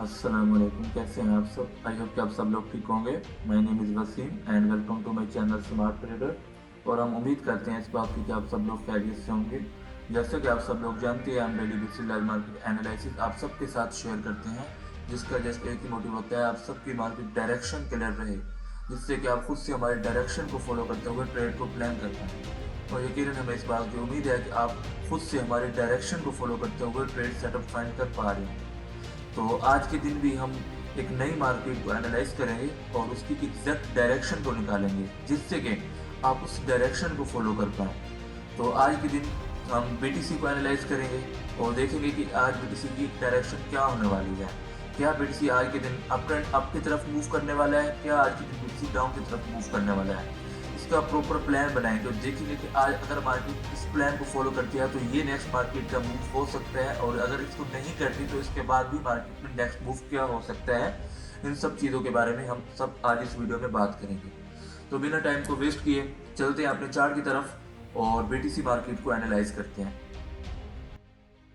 अस्सलाम वालेकुम, कैसे हैं आप सब। आई होप कि आप सब लोग ठीक होंगे। My name is Wasim and welcome to my channel smart trader. और हम उम्मीद करते हैं इस बात की कि आप सब लोग खैरियत से होंगे। जैसे कि आप सब लोग जानते हैं, हम daily basis live market analysis आप सबके साथ शेयर करते हैं, जिसका जस्ट एक ही मोटिव होता है, आप सबकी मार्केट डायरेक्शन क्लियर रहे, जिससे कि आप खुद से हमारे डायरेक्शन को फॉलो करते हुए ट्रेड को प्लान कर पाएँ। और यकीनन हमें इस बात की उम्मीद है कि आप खुद से हमारे डायरेक्शन को फॉलो करते हुए ट्रेड सेटअप फाइंड कर पा रहे हैं। तो आज के दिन भी हम एक नई मार्केट को एनालाइज करेंगे और उसकी एग्जैक्ट डायरेक्शन को निकालेंगे, जिससे कि आप उस डायरेक्शन को फॉलो कर पाएँ। तो आज के दिन हम बीटीसी को एनालाइज करेंगे और देखेंगे कि आज बीटीसी की डायरेक्शन क्या होने वाली है। क्या बीटीसी आज के दिन अप ट्रेंड अप की तरफ मूव करने वाला है, क्या आज के दिन बीटीसी डाउन की तरफ मूव करने वाला है। इसका प्रॉपर प्लान बनाएंगे और देखेंगे कि आज अगर मार्केट इस प्लान को फॉलो करती है तो ये नेक्स्ट मार्केट का मूव हो सकता है, और अगर इसको नहीं करती तो इसके बाद भी मार्केट में नेक्स्ट मूव क्या हो सकता है। इन सब चीज़ों के बारे में हम सब आज इस वीडियो में बात करेंगे। तो बिना टाइम को वेस्ट किए चलते हैं अपने चार्ट की तरफ और बीटीसी मार्केट को एनालाइज करते हैं।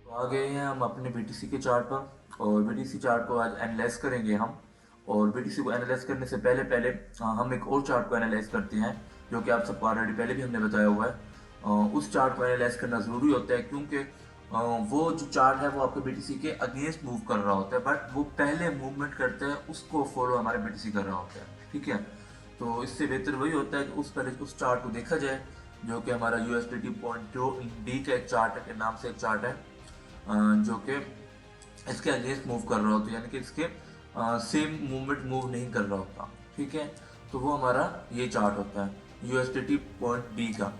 तो आ गए हैं हम अपने बीटीसी के चार्ट पर और बीटीसी चार्ट को आज एनालाइज करेंगे हम। और बीटीसी को एनालाइज करने से पहले पहले हम एक और चार्ट को एनालाइज करते हैं, जो कि आप सबको ऑलरेडी पहले भी हमने बताया हुआ है। उस चार्ट को एनालाइज करना ज़रूरी होता है, क्योंकि वो जो चार्ट है वो आपके बीटीसी के अगेंस्ट मूव कर रहा होता है, बट वो पहले मूवमेंट करते हैं उसको फॉलो हमारे बीटीसी कर रहा होता है। ठीक है, तो इससे बेहतर वही होता है कि पहले उस चार्ट को देखा जाए, जो कि हमारा यूएसडीटी पॉइंट डी का एक चार्ट है, के नाम से एक चार्ट है, जो कि इसके अगेंस्ट मूव कर रहा होता है, यानी कि इसके सेम मूवमेंट मूव नहीं कर रहा होता। ठीक है, तो वो हमारा ये चार्ट होता है यूएसडीटी पॉइंट डी का।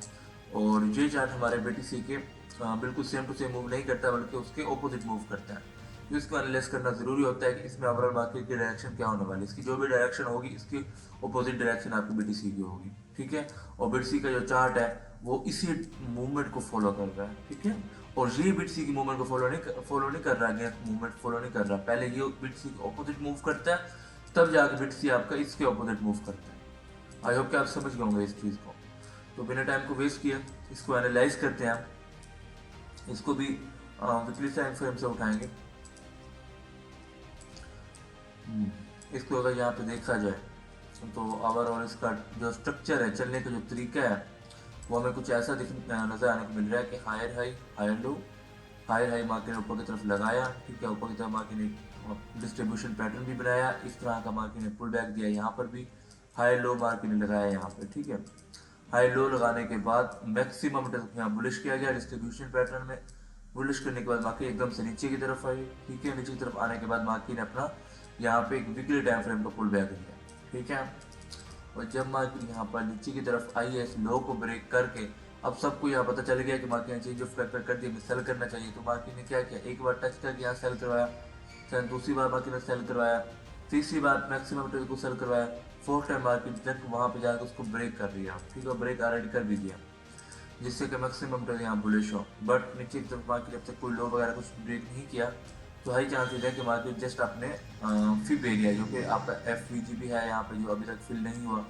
और ये चार्ट हमारे बीटीसी के बिल्कुल सेम टू सेम मूव नहीं करता, बल्कि उसके ऑपोजिट मूव करता है। तो इसको एनालाइज करना जरूरी होता है कि इसमें ओवरऑल मार्केट की डायरेक्शन क्या होने वाली है। इसकी जो भी डायरेक्शन होगी, इसकी ऑपोजिट डायरेक्शन आपकी बीटीसी की होगी। ठीक है, और बीटीसी का जो चार्ट है वो इसी मूवमेंट को फॉलो कर रहा है। ठीक है, और ये बीटीसी की मूवमेंट को फॉलो नहीं कर रहा है, मूवमेंट फॉलो नहीं कर रहा। पहले ये बीटीसी के ऑपोजिट मूव करता है, तब जाकर बीटीसी आपका इसके ऑपोजिट मूव करता है। आई होप कि आप समझ गए होंगे इस चीज़ को। तो बिना टाइम को वेस्ट किए इसको एनालाइज करते हैं। इसको भी वीकली टाइम फ्रेम से उठाएंगे। इसको अगर यहाँ पे देखा जाए तो ओवरऑल इसका जो स्ट्रक्चर है, चलने का जो तरीका है, वो हमें कुछ ऐसा नज़र आने को मिल रहा है कि higher high higher low, higher high market ने ऊपर की तरफ लगाया। ठीक है, ऊपर की तरफ मार्केट ने डिस्ट्रीब्यूशन पैटर्न भी बनाया, इस तरह का मार्केट ने पुल बैक दिया। यहाँ पर भी हाई लो मार्केट ने लगाया यहाँ पे। ठीक है, हाई लो लगाने के बाद मैक्सिमम यहाँ बुलिश किया गया डिस्ट्रीब्यूशन पैटर्न में। बुलिश करने के बाद मार्केट एकदम से नीचे की तरफ आई। ठीक है, नीचे की तरफ आने के बाद मार्केट ने अपना यहाँ पे एक वीकली टाइम फ्रेम का पुल बैक लिया। ठीक है, और जब मार्केट यहाँ पर नीचे की तरफ आई है, इस लो को ब्रेक करके, अब सबको यहाँ पता चल गया कि मार्केट ने चेंज ऑफ फैक्टर कर दिया, सेल करना चाहिए। तो मार्केट ने क्या किया, एक बार टच करके यहाँ सेल करवाया, फिर दूसरी बार मार्केट ने सेल करवाया, तीसरी बार मैक्सिमम को सेल करवाया, फोर्थ टाइम मार्केट जब वहाँ पे जाकर उसको ब्रेक कर दिया। ठीक है, ब्रेक ऑलरेडी कर भी दिया, जिससे कि मैक्सिमम टर्न यहाँ बुलिश हो। बट नीचे की तरफ मार्केट जब तक कोई लो वगैरह कुछ ब्रेक नहीं किया, तो हाई चांसेस है कि मार्केट जस्ट अपने फिब एरिया, जो कि आपका एफ भी है यहाँ पे, जो अभी तक फिल नहीं हुआ,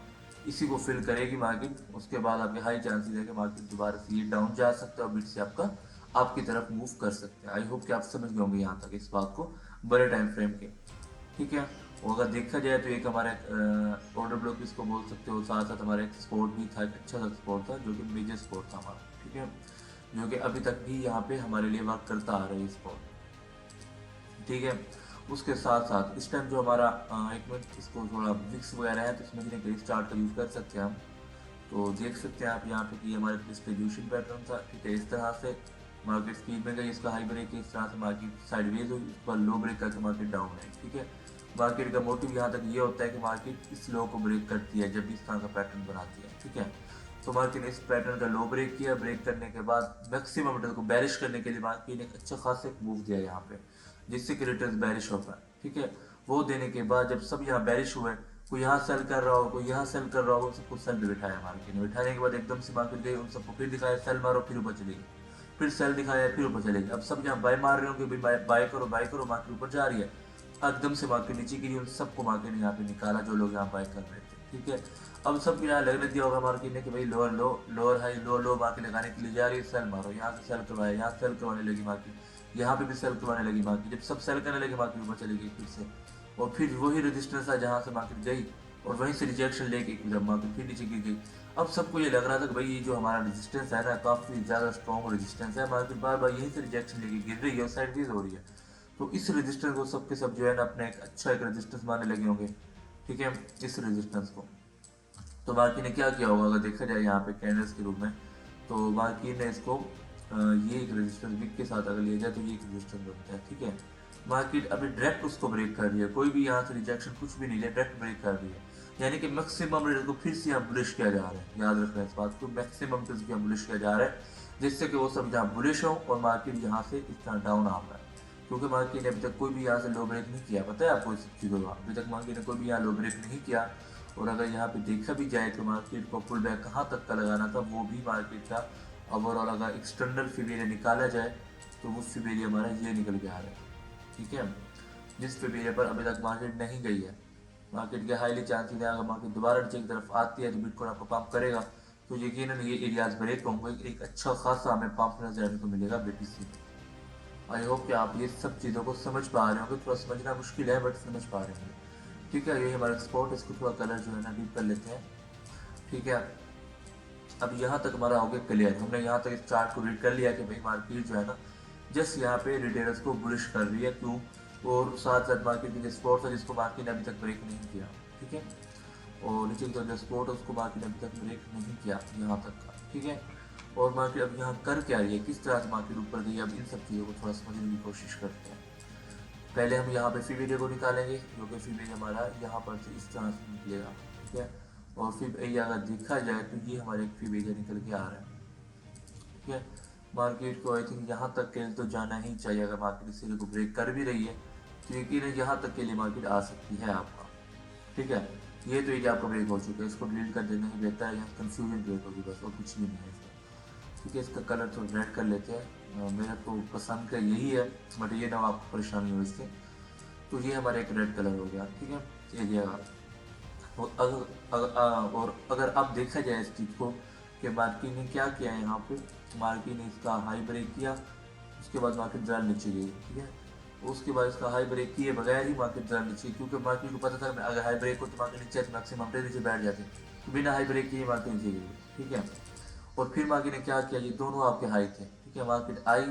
इसी को फिल करेगी मार्केट। उसके बाद आपके हाई चांसेस है कि मार्केट दोबारा से ये डाउन जा सकता है और बीट से आपका आपकी तरफ मूव कर सकते हैं। आई होप कि आप समझ गए होंगे यहाँ तक इस बात को बड़े टाइम फ्रेम के। ठीक है, और अगर देखा जाए तो एक हमारा ऑर्डर ब्लॉक इसको बोल सकते हो, साथ साथ हमारा एक स्पोर्ट भी था, एक अच्छा सा स्पोर्ट था, जो कि मेजर स्पोर्ट था हमारा। ठीक है, जो कि अभी तक भी यहाँ पे हमारे लिए वर्क करता आ रहा है स्पोर्ट। ठीक है, उसके साथ साथ इस टाइम जो हमारा एक मिनट, इसको थोड़ा विक्स वगैरह है तो इसमें भी स्टार्ट का यूज़ कर सकते हैं हम। तो देख सकते हैं आप यहाँ पे कि हमारे डिस्ट्रीब्यूशन पैटर्न था। ठीक है, इस तरह से मार्केट स्पीड में गई, इसका हाई ब्रेक है, इस तरह से मार्केट साइडवेज हुई, इस पर लो ब्रेक करके मार्केट डाउन है। ठीक है, मार्केट का मोटिव यहाँ तक ये होता है कि मार्केट इस लो को ब्रेक करती है जब भी इस तरह का पैटर्न बनाती है। ठीक है, तो मार्केट ने इस पैटर्न का लो ब्रेक किया, ब्रेक करने के बाद मैक्सिमम को बैरिश करने के लिए मार्केट ने एक अच्छा खासा मूव दिया यहाँ पे, जिससे कि रिटर्न बैरिश होता है। ठीक है, वो देने के बाद जब सब यहाँ बैरिश हुए, कोई यहाँ सेल कर रहा हो, कोई यहाँ सेल कर रहा हो, सबको सेल बिठाया मार्केट ने। बिठाने के बाद एकदम से मार्केट गई, उन सबको फिर दिखाया सेल मारो, फिर ऊपर चली गई, फिर सेल दिखाया, फिर ऊपर चले गए। अब सब यहाँ बाय मार रहे हो कि बाय करो बाय करो, मार्केट ऊपर जा रही है, एकदम से मार्केट नीचे गिरी, उन सबको मार्केट ने यहाँ पे निकाला जो लोग यहाँ बाय कर रहे थे। ठीक है, अब सबको यहाँ लगने दिया होगा मार्केट ने कि भाई लोअर हाई लो लो मार्केट लगाने के लिए जा रही है, सेल मारो, यहाँ से सेल करवाया, यहाँ सेल करवाने लगी मार्केट, यहाँ पे भी सेल करवाने लगी मार्केट, जब सब सेल करने लगे मार्केट ऊपर चली गई फिर से, और फिर वही रेजिस्टेंस था जहाँ से मार्केट गई और वहीं से रिजेक्शन लेके जब मार्केट फिर नीचे गिर गई। अब सबको ये लग रहा था कि भाई ये जो हमारा रेजिस्टेंस है ना काफ़ी ज़्यादा स्ट्रॉन्ग रेजिस्टेंस है, मार्केट बार बार यहीं से रिजेक्शन लेके गिर रही है और साइडवेज हो रही है, तो इस रेजिस्टेंस को सबके सब जो है ना अपने एक अच्छा एक रेजिस्टेंस मानने लगे होंगे, ठीक है, इस रेजिस्टेंस को। तो बाकी ने क्या किया होगा अगर देखा जाए यहाँ पे कैंडल्स के रूप में, तो बाकी ने इसको ये एक रेजिस्टेंस विक के साथ अगर लिया जाए तो ये एक रेजिस्टेंस बनता है, ठीक है। मार्केट अभी डायरेक्ट उसको ब्रेक कर रही है, कोई भी यहाँ से रिजेक्शन कुछ भी नहीं है, डायरेक्ट ब्रेक कर रही है, यानी कि मैक्सिमम रेट को फिर से यहाँ बुलिश किया जा रहा है, याद रखना इस बात को, मैक्सिमम फिर से यहाँ बुलिश किया जा रहा है, जिससे कि वो सब यहाँ बुलिश हो और मार्केट यहाँ से इस तरह डाउन आ रहा है, क्योंकि मार्केट ने अभी तक कोई भी यहाँ से लो ब्रेक नहीं किया, पता है आपको इस चीज़ों का, अभी तक मार्केट ने कोई भी यहाँ लो ब्रेक नहीं किया। और अगर यहाँ पे देखा भी जाए तो मार्केट को पुल बैक कहाँ तक का लगाना था वो भी मार्केट का ओवरऑल अगर एक्सटर्नल फीवेरिया निकाला जाए तो वो फीवेरिया हमारा ये निकल के आ रहा है, ठीक है, जिस फीवेरिया पर अभी तक मार्केट नहीं गई है। मार्केट के हाईली चांसेस है अगर मार्केट दोबारा नीचे की तरफ आती है तो बिटकॉइन आपको पंप करेगा, तो यकीनन ये एरियाज ब्रेक होंगे, एक अच्छा खासा हमें पंप नजर आने को मिलेगा बीटीसी। आई होप कि आप ये सब चीज़ों को समझ पा रहे होंगे, थोड़ा समझना मुश्किल है बट समझ पा रहे होंगे, ठीक है। ये हमारा एक्सपोर्ट, इसको थोड़ा कलर जो है ना डीप कर लेते हैं, ठीक है। अब यहाँ तक हमारा हो गया क्लियर, हमने यहाँ तक इस चार्ट को रीड कर लिया कि भाई मार्केट जो है ना जस्ट यहाँ पे रिटेलर्स को बुलिश कर रही है, क्यों, और साथ साथ मार्केट की जो स्पोर्ट था जिसको मार्केट ने अभी तक ब्रेक नहीं किया, ठीक है, और नीचे की तरफ जो स्पोर्ट है उसको मार्केट ने अभी तक ब्रेक नहीं किया यहाँ तक का, ठीक है। और मार्केट अब यहाँ कर क्या रही है, किस तरह से मार्केट ऊपर गई, अब इन सब चीज़ों को थोड़ा समझने की कोशिश करते हैं। पहले हम यहाँ पे फीवेरिया को निकालेंगे, जो कि फीवेरिया हमारा यहाँ पर से इस तरह से निकलेगा, ठीक है, और फिर ये अगर देखा जाए तो ये हमारे एक फीवेरिया निकल के आ रहा है, ठीक है। मार्केट को आई थिंक यहाँ तक के लिए तो जाना ही चाहिए, अगर मार्केट इस को ब्रेक कर भी रही है तो यकीन यहाँ तक के लिए मार्केट आ सकती है आपका, ठीक है। ये तो एरिया आपका ब्रेक हो चुका है, इसको डिलीट कर देना ही बेहतर है, यहाँ कन्फ्यूजन क्रिएट होगी बस और कुछ भी नहीं है इसका, ठीक है। इसका कलर थोड़ा रेड कर लेते हैं, मेरा तो पसंद का यही है बट ये ना आपको परेशानी हो इससे, तो ये हमारा एक रेड कलर हो गया, ठीक है, एरिया का। और अगर अब देखा जाए इस चीज़ को कि मार्केट ने क्या किया है, यहाँ पे मार्केट ने इसका हाई ब्रेक किया, उसके बाद मार्केट ज़रा नीचे गई, ठीक है, उसके बाद इसका हाई ब्रेक किए बगैर ही मार्केट ज़रा नीचे, क्योंकि मार्केट को पता था अगर हाई ब्रेक हो तो मार्केट नीचे मैक्सिमम नीचे बैठ जाते, तो बिना हाई ब्रेक किए मार्केट नीचे गई, ठीक है। और फिर मार्केट ने क्या किया, ये दोनों आपके हाई थे, ठीक है, मार्केट आई,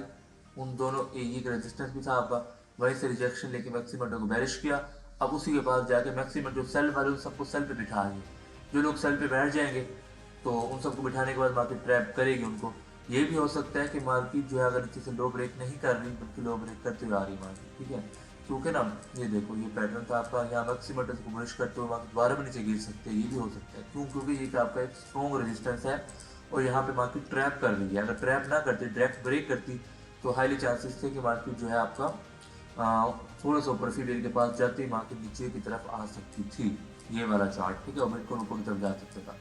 उन दोनों ये का रेजिस्टेंस भी था आपका, वहीं से रिजेक्शन लेके मैक्सिमम को बैरिश किया, अब उसी के पास जाके मैक्सिमम जो सेल वाले उन सबको सेल पे बिठा दिए, जो लोग सेल पे बैठ जाएंगे तो उन सबको बिठाने के बाद मार्केट ट्रैप करेगी उनको। ये भी हो सकता है कि मार्केट जो है अगर नीचे से लो ब्रेक नहीं कर रही बल्कि लो ब्रेक करते हुए आ रही मार्केट, ठीक है, क्योंकि ना ये देखो ये पैटर्न था आपका, यहाँ मैक्सिमम को ब्रश करते हुए मार्केट दोबारा भी नीचे गिर सकते हैं, ये भी हो सकता है, क्यों, क्योंकि ये आपका एक स्ट्रॉन्ग रेजिस्टेंस है और यहाँ पे मार्केट ट्रैप कर रही है, अगर ट्रैप ना करती डायरेक्ट ब्रेक करती तो हाईली चांसेस थे कि मार्केट जो है आपका थोड़ा सा ऊपर फीवेयर के पास जाती मार्केट नीचे की तरफ आ सकती थी, ये वाला चार्ट, ठीक है, और बिटकॉइन ऊपर की तरफ जा सकता था।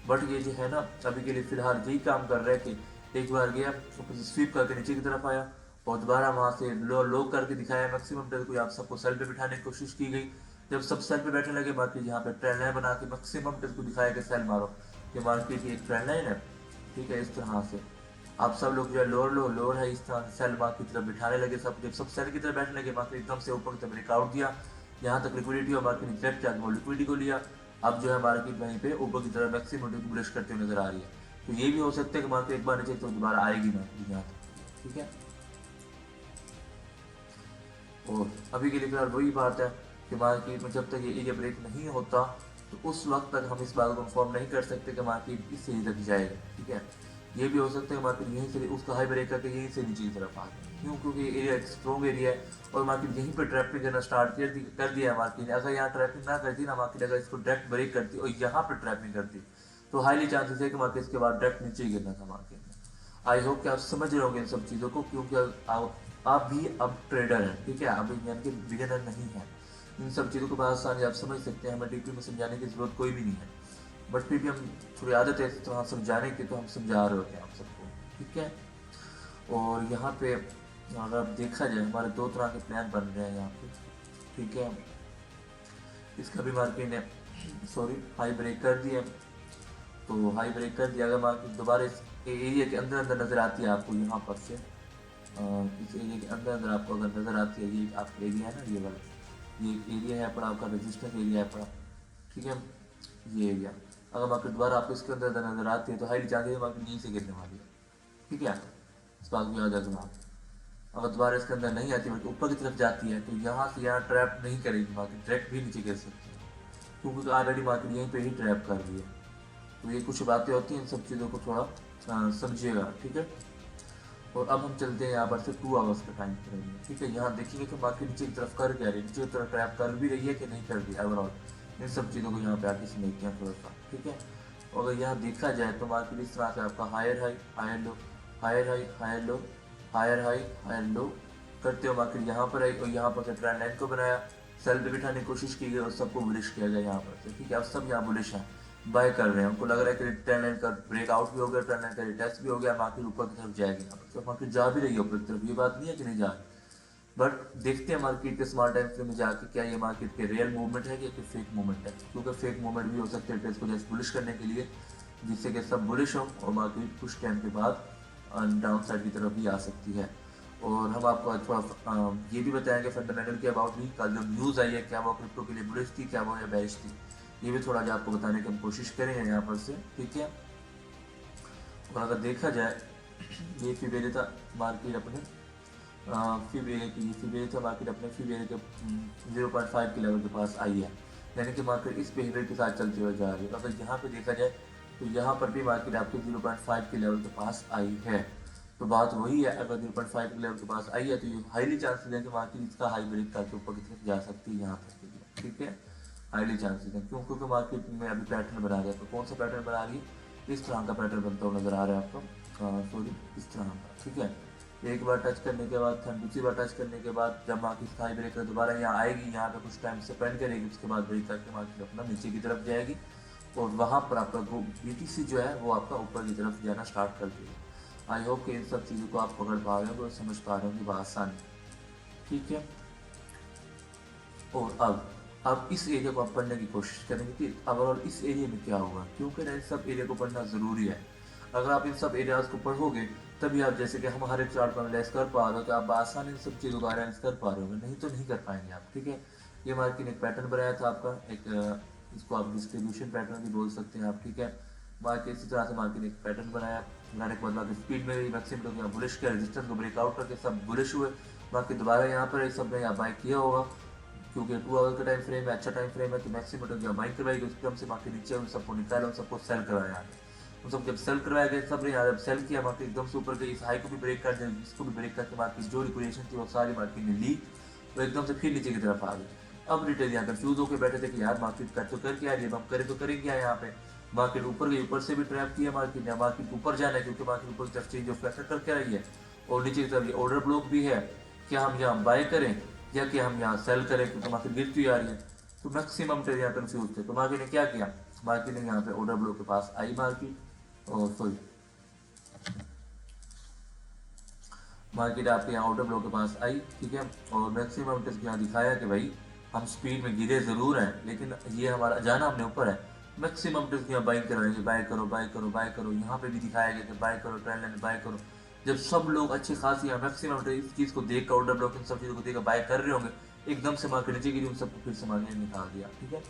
बट ये जो है ना अभी के लिए फिलहाल यही काम कर रहे थे, एक बार गया ऊपर से स्वीप करके नीचे की तरफ आया और दोबारा वहाँ से लो करके दिखाया मैक्सिमम टेल को, आप सबको सेल पे बिठाने की कोशिश की गई, जब सब सेल पे बैठने लगे मार्केट यहाँ पे ट्रेंड लाइन बना के मैक्सिमम टेल को दिखाया कि सेल मारो, कि मार्केट की एक ट्रेंड लाइन है, ठीक है, इस तरह से आप सब लोग जो है लोअर है इस तरह से सेल मार्केट की तरफ बिठाने लगे, सब जब सब सेल की तरफ बैठने लगे मार्केट एकदम से ऊपर की तरफ ब्रेकआउट दिया, यहाँ तक लिक्विडिटी और मार्केट ने ट्रैप किया वो लिक्विडिटी को लिया, अब जो है मार्केट वहीं पे ऊपर की तरफ मैक्सिमम को बुलिश करते हुए नजर आ रही है, तो ये भी हो सकता है कि मार्केट एक बार नीचे तो दोबारा आएगी ना यहाँ तक, ठीक है। और अभी के लिए फिलहाल वही बात है कि मार्केट में जब तक ये एरिया ब्रेक नहीं होता तो उस वक्त तक हम इस बात को कंफर्म नहीं कर सकते कि मार्केट इस एरिया तक जाएगा, ठीक है। ये भी हो सकता है मार्केट यहीं से उसका हाई ब्रेक करके यहीं से नीचे की तरफ आ गया, क्यों, क्योंकि एरिया एक स्ट्रॉन्ग एरिया है और मार्केट यहीं पर ट्रैपिंग करना स्टार्ट कर दिया है मार्केट ने, अगर यहाँ ट्रैपिंग ना करती ना मार्केट अगर इसको डायरेक्ट ब्रेक करती और यहाँ पर ट्रैपिंग करती तो हाईली चांसेस है कि मार्केट इसके बाद डायरेक्ट नीचे ही गिरना था मार्केट में। आई होप कि आप समझ रहे होंगे इन सब चीज़ों को, क्योंकि आप भी अब ट्रेडर हैं, ठीक है, अब यानी कि बिगिनर नहीं है, इन सब चीज़ों को बहुत आसानी आप समझ सकते हैं, हमें डीपली में समझाने की जरूरत कोई भी नहीं है, बट फिर भी हम थोड़ी आदत है इस तरह समझाने की तो हम समझा रहे होते हैं आप सबको, ठीक है। और यहाँ पे अगर आप देखा जाए हमारे दो तरह के प्लान बन रहे हैं यहाँ पे, ठीक है, इसका भी मार्केट ने हाई ब्रेक कर दिया, तो हाई ब्रेक कर दिया, अगर मार्केट दोबारा इस एरिया के अंदर नजर आती है आपको यहाँ पर से, इस एरिया के अंदर अंदर आपको अगर नज़र आती है, ये आपका एरिया है ना, ये वाला, ये एरिया है पड़ा आपका, रजिस्टर एरिया है पड़ा, ठीक है, ये एरिया। अगर मार्केट दोबारा आपको इसके अंदर अंदर नज़र आती है तो हाईली चांसेस है मार्केट यहीं से गिरने वाली है, ठीक है, इस बात को याद रखना। अगर दोबारा इसके अंदर नहीं आती बल्कि ऊपर की तरफ जाती है तो यहाँ से यहाँ ट्रैप नहीं करेगी मार्केट, डायरेक्ट भी नीचे गिर सकती है, क्योंकि ऑलरेडी मार्केट यहीं पे ही ट्रैप कर रही है। तो ये कुछ बातें होती हैं, इन सब चीज़ों को थोड़ा समझिएगा, ठीक है। और अब हम चलते हैं यहाँ पर से 2 आवर्स का टाइम फ्रेम में, ठीक है। यहाँ देखिए कि मार्केट नीचे की तरफ कर क्या रही है, नीचे की तरफ ट्रैप कर भी रही है कि नहीं कर रही है ओवरऑल, इन सब चीज़ों को यहाँ पे आके समझते हैं थोड़ा सा, ठीक है। और अगर यहाँ देखा जाए तो मार्केट इस तरह से आपका higher high higher low, higher high higher low, higher high higher low करते हो मार्केट यहाँ पर आई और यहाँ पर से ट्रेंड लाइन को बनाया, सेल पे बिठाने की कोशिश की गई और सबको बुलिश किया गया यहाँ पर से, ठीक है। अब सब यहाँ बुलिश हैं, बाय कर रहे हैं, उनको लग रहा है कि ट्रेंड लाइन का ब्रेकआउट भी हो गया, ट्रेंड लाइन का रिटेस्ट भी हो गया, मार्केट ऊपर की तरफ जाएगी यहाँ पर, तो मार्केट जा भी रही है ऊपर की तरफ, ये बात नहीं है कि नहीं जा रही। बट देखते हैं मार्केट के स्मॉल टाइम फ्रेम में जाके क्या ये मार्केट के रियल मूवमेंट है या फिर फेक मूवमेंट है, क्योंकि फेक मूवमेंट भी हो सकते हैं ट्रेड को जैसे बुलिश करने के लिए, जिससे कि सब बुलिश हो और मार्केट कुछ टाइम के बाद डाउन साइड की तरफ भी आ सकती है। और हम आपको आज थोड़ा ये भी बताएंगे फंडामेंटल के अबाउट भी, कल जो न्यूज़ आई है क्या वो क्रिप्टो के लिए बुलिश थी, क्या वो या बेरिश थी, ये भी थोड़ा जो आपको बताने की हम कोशिश करेंगे यहाँ पर से, ठीक है। और अगर देखा जाए ये फिबेरे था मार्केट अपने फिबेरे था मार्केट अपने फिबेरे के 0.5 के लेवल के पास आई है, यानी कि मार्केट इस बिहेवियर के साथ चलते हुए जा रही है। अगर यहाँ पे देखा जाए तो यहाँ पर भी मार्केट आपके 0.5 के लेवल के पास आई है, तो बात वही है, अगर 0.5 के लेवल के पास आई है तो ये हाईली चांसेस है कि मार्केट इसका हाई ब्रेक करके ऊपर की तरफ जा सकती है यहाँ तक के लिए, ठीक है, हाईली चांसेस है। क्यों? क्योंकि मार्केट में अभी पैटर्न बना रहा है, तो कौन सा पैटर्न बना रही है, इस तरह का पैटर्न बनता हुआ नजर आ रहा है आपको, सॉरी इस तरह का, ठीक है। एक बार टच करने के बाद दूसरी बार टच करने के बाद जब मार्केट हाई ब्रेक कर दोबारा यहाँ आएगी, यहाँ पे कुछ टाइम स्पेंड करेगी, उसके बाद ब्रेक करके मार्केट अपना नीचे की तरफ जाएगी और वहाँ पर आपका BTC जो है वो आपका ऊपर की तरफ जाना स्टार्ट कर देगी। आई होप कि इन सब चीज़ों को आप पकड़ पा रहे होंगे और समझ पा रहे होंगे बआसानी, ठीक है। और अब इस एरिया को आप पढ़ने की कोशिश करेंगे कि ओवरऑल इस एरिया में क्या हुआ, क्योंकि ना इन सब एरिया को पढ़ना ज़रूरी है। अगर आप इन सब एरियाज़ को पढ़ोगे तभी आप, जैसे कि हम हर एक चार्ट को एनालाइज कर पा रहे हो, तो आप आसानी इन सब चीज़ों को एनालाइज कर पा रहे हो, नहीं तो नहीं कर पाएंगे आप, ठीक है। ये मार्केट ने एक पैटर्न बनाया था आपका, एक इसको आप डिस्ट्रीब्यूशन पैटर्न भी बोल सकते हैं आप, ठीक है। मार्केट इसी तरह से मार्केट ने एक पैटर्न बनाने के बाद मार्केट स्पीड में मैक्सिमम लोग बुलिश किया, रेजिस्टेंस को ब्रेकआउट करके सब बुलिश हुए, बाकी दोबारा यहाँ पर सब ने यहाँ बाय किया होगा, क्योंकि 2 आवर का टाइम फ्रेम है, अच्छा टाइम फ्रेम है, तो मैक्सिमम लोग यहाँ बाइंग करवाएगी, उसके हम से मार्केट नीचे उन सबको निकाला, उन सबको सेल करवाया, उन सब जब सेल करवाया गया सब ने यहाँ जब सेल किया मार्केट एकदम से ऊपर गई, इस हाई को भी ब्रेक कर दिया, इसको भी ब्रेक करके मार्केट जो लिक्विडेशन थी वो सारी मार्केट ने ली, तो एकदम से फिर नीचे की तरफ आ गई। अब रिटेल यहाँ कंफ्यूज होकर बैठे थे कि यार मार्केट कर तो कर क्या रही है, हम करें तो करें क्या, यहाँ पे मार्केट ऊपर गई, ऊपर से भी ट्रैप किया मार्केट ने, मार्केट ऊपर जाना है क्योंकि मार्केट ऊपर की तरफ चेंज ऑफ फैक्टर करके रही है और नीचे की तरफ ऑर्डर ब्लॉक भी है, क्या हम यहाँ बाय करें या कि हम यहाँ सेल करें, क्योंकि मार्केट गिरती आ रही है। तो मैक्सिमम ट्रेड यहाँ कंफ्यूज थे, तो मार्केट ने क्या किया, मार्केट ने यहाँ पे ऑर्डर ब्लॉक के पास आई मार्केट, और सॉरी मार्केट आपके यहाँ ऑर्डर ब्लॉक के पास आई, ठीक है। और मैक्सिमम टेस्ट यहाँ दिखाया कि भाई हम स्पीड में गिरे ज़रूर हैं लेकिन ये हमारा जाना हमने ऊपर है, मैक्सिमम टेस्ट यहाँ बाइंग कराएंगे, बाय करो बाय करो बाय करो, यहाँ पे भी दिखाया गया कि बाय करो, ट्रेंड लाइन बाय करो। जब सब लोग अच्छी खासी यहाँ मैक्सिमम इस चीज़ को देख कर, ऑर्डर ब्लॉक इन सब चीज़ों को देख कर बाय कर रहे होंगे, एकदम से मार्केट नीचे गिरी, उन सबको फिर से मार्केट ने निकाल दिया, ठीक है।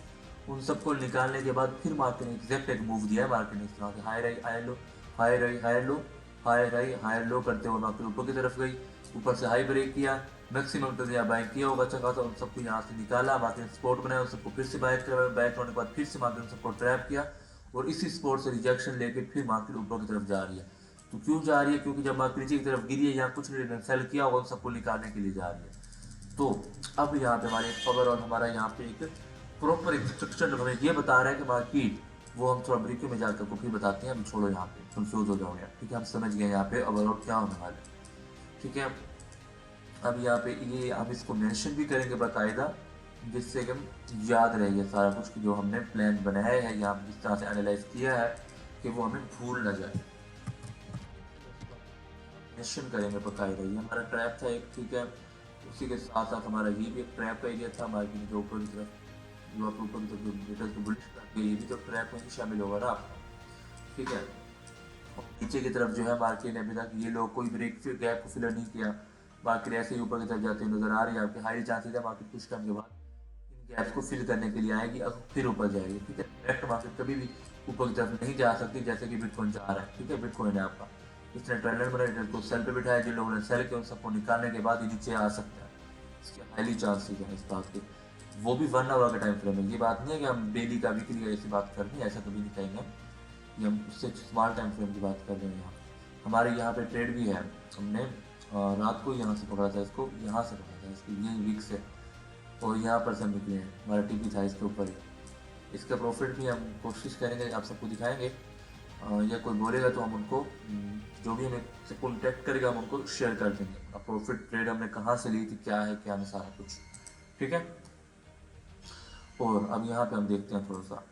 उन सबको निकालने के बाद फिर मार्केट ने एग्जैक्ट एक मूव दिया है, मार्केट ने इस तरह से higher high higher low, higher high higher low, higher high higher low करते हुए मार्केट ऊपर की तरफ गई, ऊपर से हाई ब्रेक किया, मैक्सिमम तो यहाँ बाय किया होगा अच्छा खासा, उन सबको यहाँ से निकाला, मार्केट स्पॉट बनाया, उन सबको फिर से बाय करवाया, बाय करने के बाद फिर से मार्केट सबको ट्रैप किया और इसी स्पॉट से रिजेक्शन लेके फिर मार्केट ऊपर की तरफ जा रही है। तो क्यों जा रही है, क्योंकि जब मार्केट नीचे की तरफ गिरी है, यहाँ कुछ सेल किया होगा, उन सबको निकालने के लिए जा रही है। तो अब यहाँ पे हमारे ओवरऑल हमारा यहाँ पे एक प्रॉपर एक स्ट्रक्चर हमें ये बता रहा है कि मार्केट, वो हम थोड़ा ब्रीफ में जाकर को फिर बताते हैं, हम छोड़ो यहाँ पे कंफ्यूज हो जाओगे, ठीक है। हम समझ गए यहाँ पे ओवरऑल क्या होने वाला है, ठीक है। अब यहाँ पे ये हम इसको मेंशन भी करेंगे बाकायदा, जिससे कि हम याद रहे सारा कुछ कि जो हमने प्लान बनाया है यहाँ पे जिस तरह से एनालाइज किया है कि वो हमें भूल ना जाए, मेंशन करेंगे बाकायदा। ये हमारा ट्रैप था एक, ठीक है। उसी के साथ साथ हमारा ये भी एक ट्रैप का एरिया था, मार्केट जो ऊपर की तरफ जो आप ऊपर की तरफ जो डेटा को बुलिश कर, ये भी तो ट्रैप में ही शामिल होगा ना आपका, ठीक है। और नीचे की तरफ जो है मार्केट ने अभी तक ये लोग कोई ब्रेक गैप को फिलर नहीं किया, मार्केट ऐसे ही ऊपर की तरफ जाते हुए नजर आ रही है। आपके हाई चांसेस है मार्केट कुछ टाइम के बाद इन गैप्स को फिल करने के लिए आएगी और फिर ऊपर जाएगी। ठीक है, डायरेक्ट मार्केट कभी भी ऊपर की तरफ नहीं जा सकती, जैसे कि बिटकॉइन जा रहा है। ठीक है, बिटकॉइन है आपका, इसने ट्रेंड बनाया को सेल पे बिठाया, जिन लोगों ने सेल किया उन सबको निकालने के बाद ये नीचे आ सकता है, इसके हाईली चांसेस है इस बात के। वो भी 1 आवर का टाइम फ्रेम है, ये बात नहीं है कि हम डेली का वीकली का ऐसी बात कर रहे हैं, ऐसा कभी नहीं कहेंगे। ये हम उससे स्मॉल टाइम फ्रेम की बात कर रहे हैं। यहाँ हमारे यहाँ पे ट्रेड भी है, हमने रात को यहाँ से पकड़ा था इसको, यहाँ से पकड़ा था इसकी ये वीक से, और यहाँ पर से हम निकले हैं, हमारा टीपी था इसके ऊपर ही। इसका प्रॉफिट भी हम कोशिश करेंगे आप सबको दिखाएंगे, या कोई बोलेगा तो हम उनको जो भी हमें से कॉन्टेक्ट करेगा हम उनको शेयर कर देंगे। अब प्रॉफिट ट्रेड हमने कहाँ से ली थी, क्या है क्या नहीं, सारा कुछ। ठीक है, और अब यहाँ पे हम देखते हैं थोड़ा सा,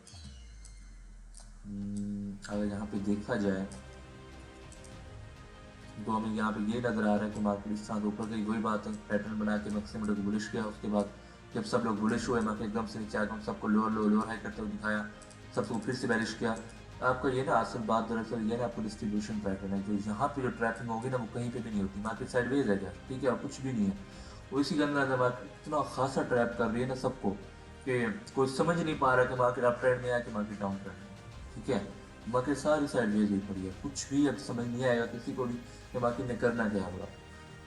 अगर यहाँ पे देखा जाए तो हमें यहाँ पे ये नजर आ रहा है कि मार्केट इस तरह ऊपर गई, वही बात है, पैटर्न बना के मैक्सिमम को बुलिश किया, उसके बाद जब सब लोग बुलिश हुए मार्केट एकदम से नीचे आकर सबको लोअर हाई करते हुए दिखाया, सबको फिर से बैरिश किया। आपका ये ना असल बात दरअसल ये ना आपको डिस्ट्रीब्यूशन पैटर्न है, जो यहाँ पे जो ट्रैपिंग होगी ना वो कहीं पे भी नहीं होती, मार्केट साइडवेज है क्या, ठीक है, और कुछ भी नहीं है। वो इसी के अंदर मार्केट इतना खासा ट्रैप कर रही है ना सबको कि कोई समझ नहीं पा रहा कि मार्केट अप ट्रेंड में आया कि मार्केट डाउन ट्रेंड में। ठीक है, मार्केट सारी साइडवेज हुई पड़ी है, कुछ भी अब समझ नहीं आएगा किसी को भी कि मार्केट ने करना क्या होगा।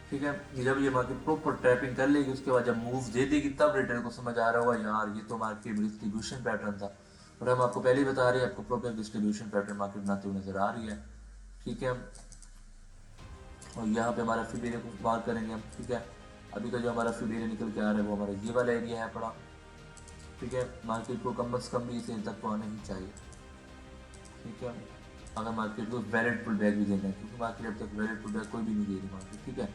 ठीक है, जब ये मार्केट प्रॉपर टैपिंग कर लेगी उसके बाद जब मूव दे देगी तब रिटेलर को समझ आ रहा होगा यार ये तो मार्केट डिस्ट्रीब्यूशन पैटर्न था, और हम आपको पहले ही बता रहे हैं आपको प्रॉपर डिस्ट्रीब्यूशन पैटर्न मार्केट बनाते हुए नजर आ रही है। ठीक है, और यहाँ पे हमारा फिर को मार करेंगे हम। ठीक है, अभी का जो हमारा फिर निकल के आ रहा है वो हमारा ये वाला एरिया है पड़ा। ठीक है, मार्केट को कम से कम भी इसे तक तो आना ही चाहिए। ठीक है, अगर मार्केट को वैलिड पुल बैक भी देना है, क्योंकि मार्केट अब तक वैलिड पुल बैक कोई भी नहीं दे रही मार्केट। ठीक है,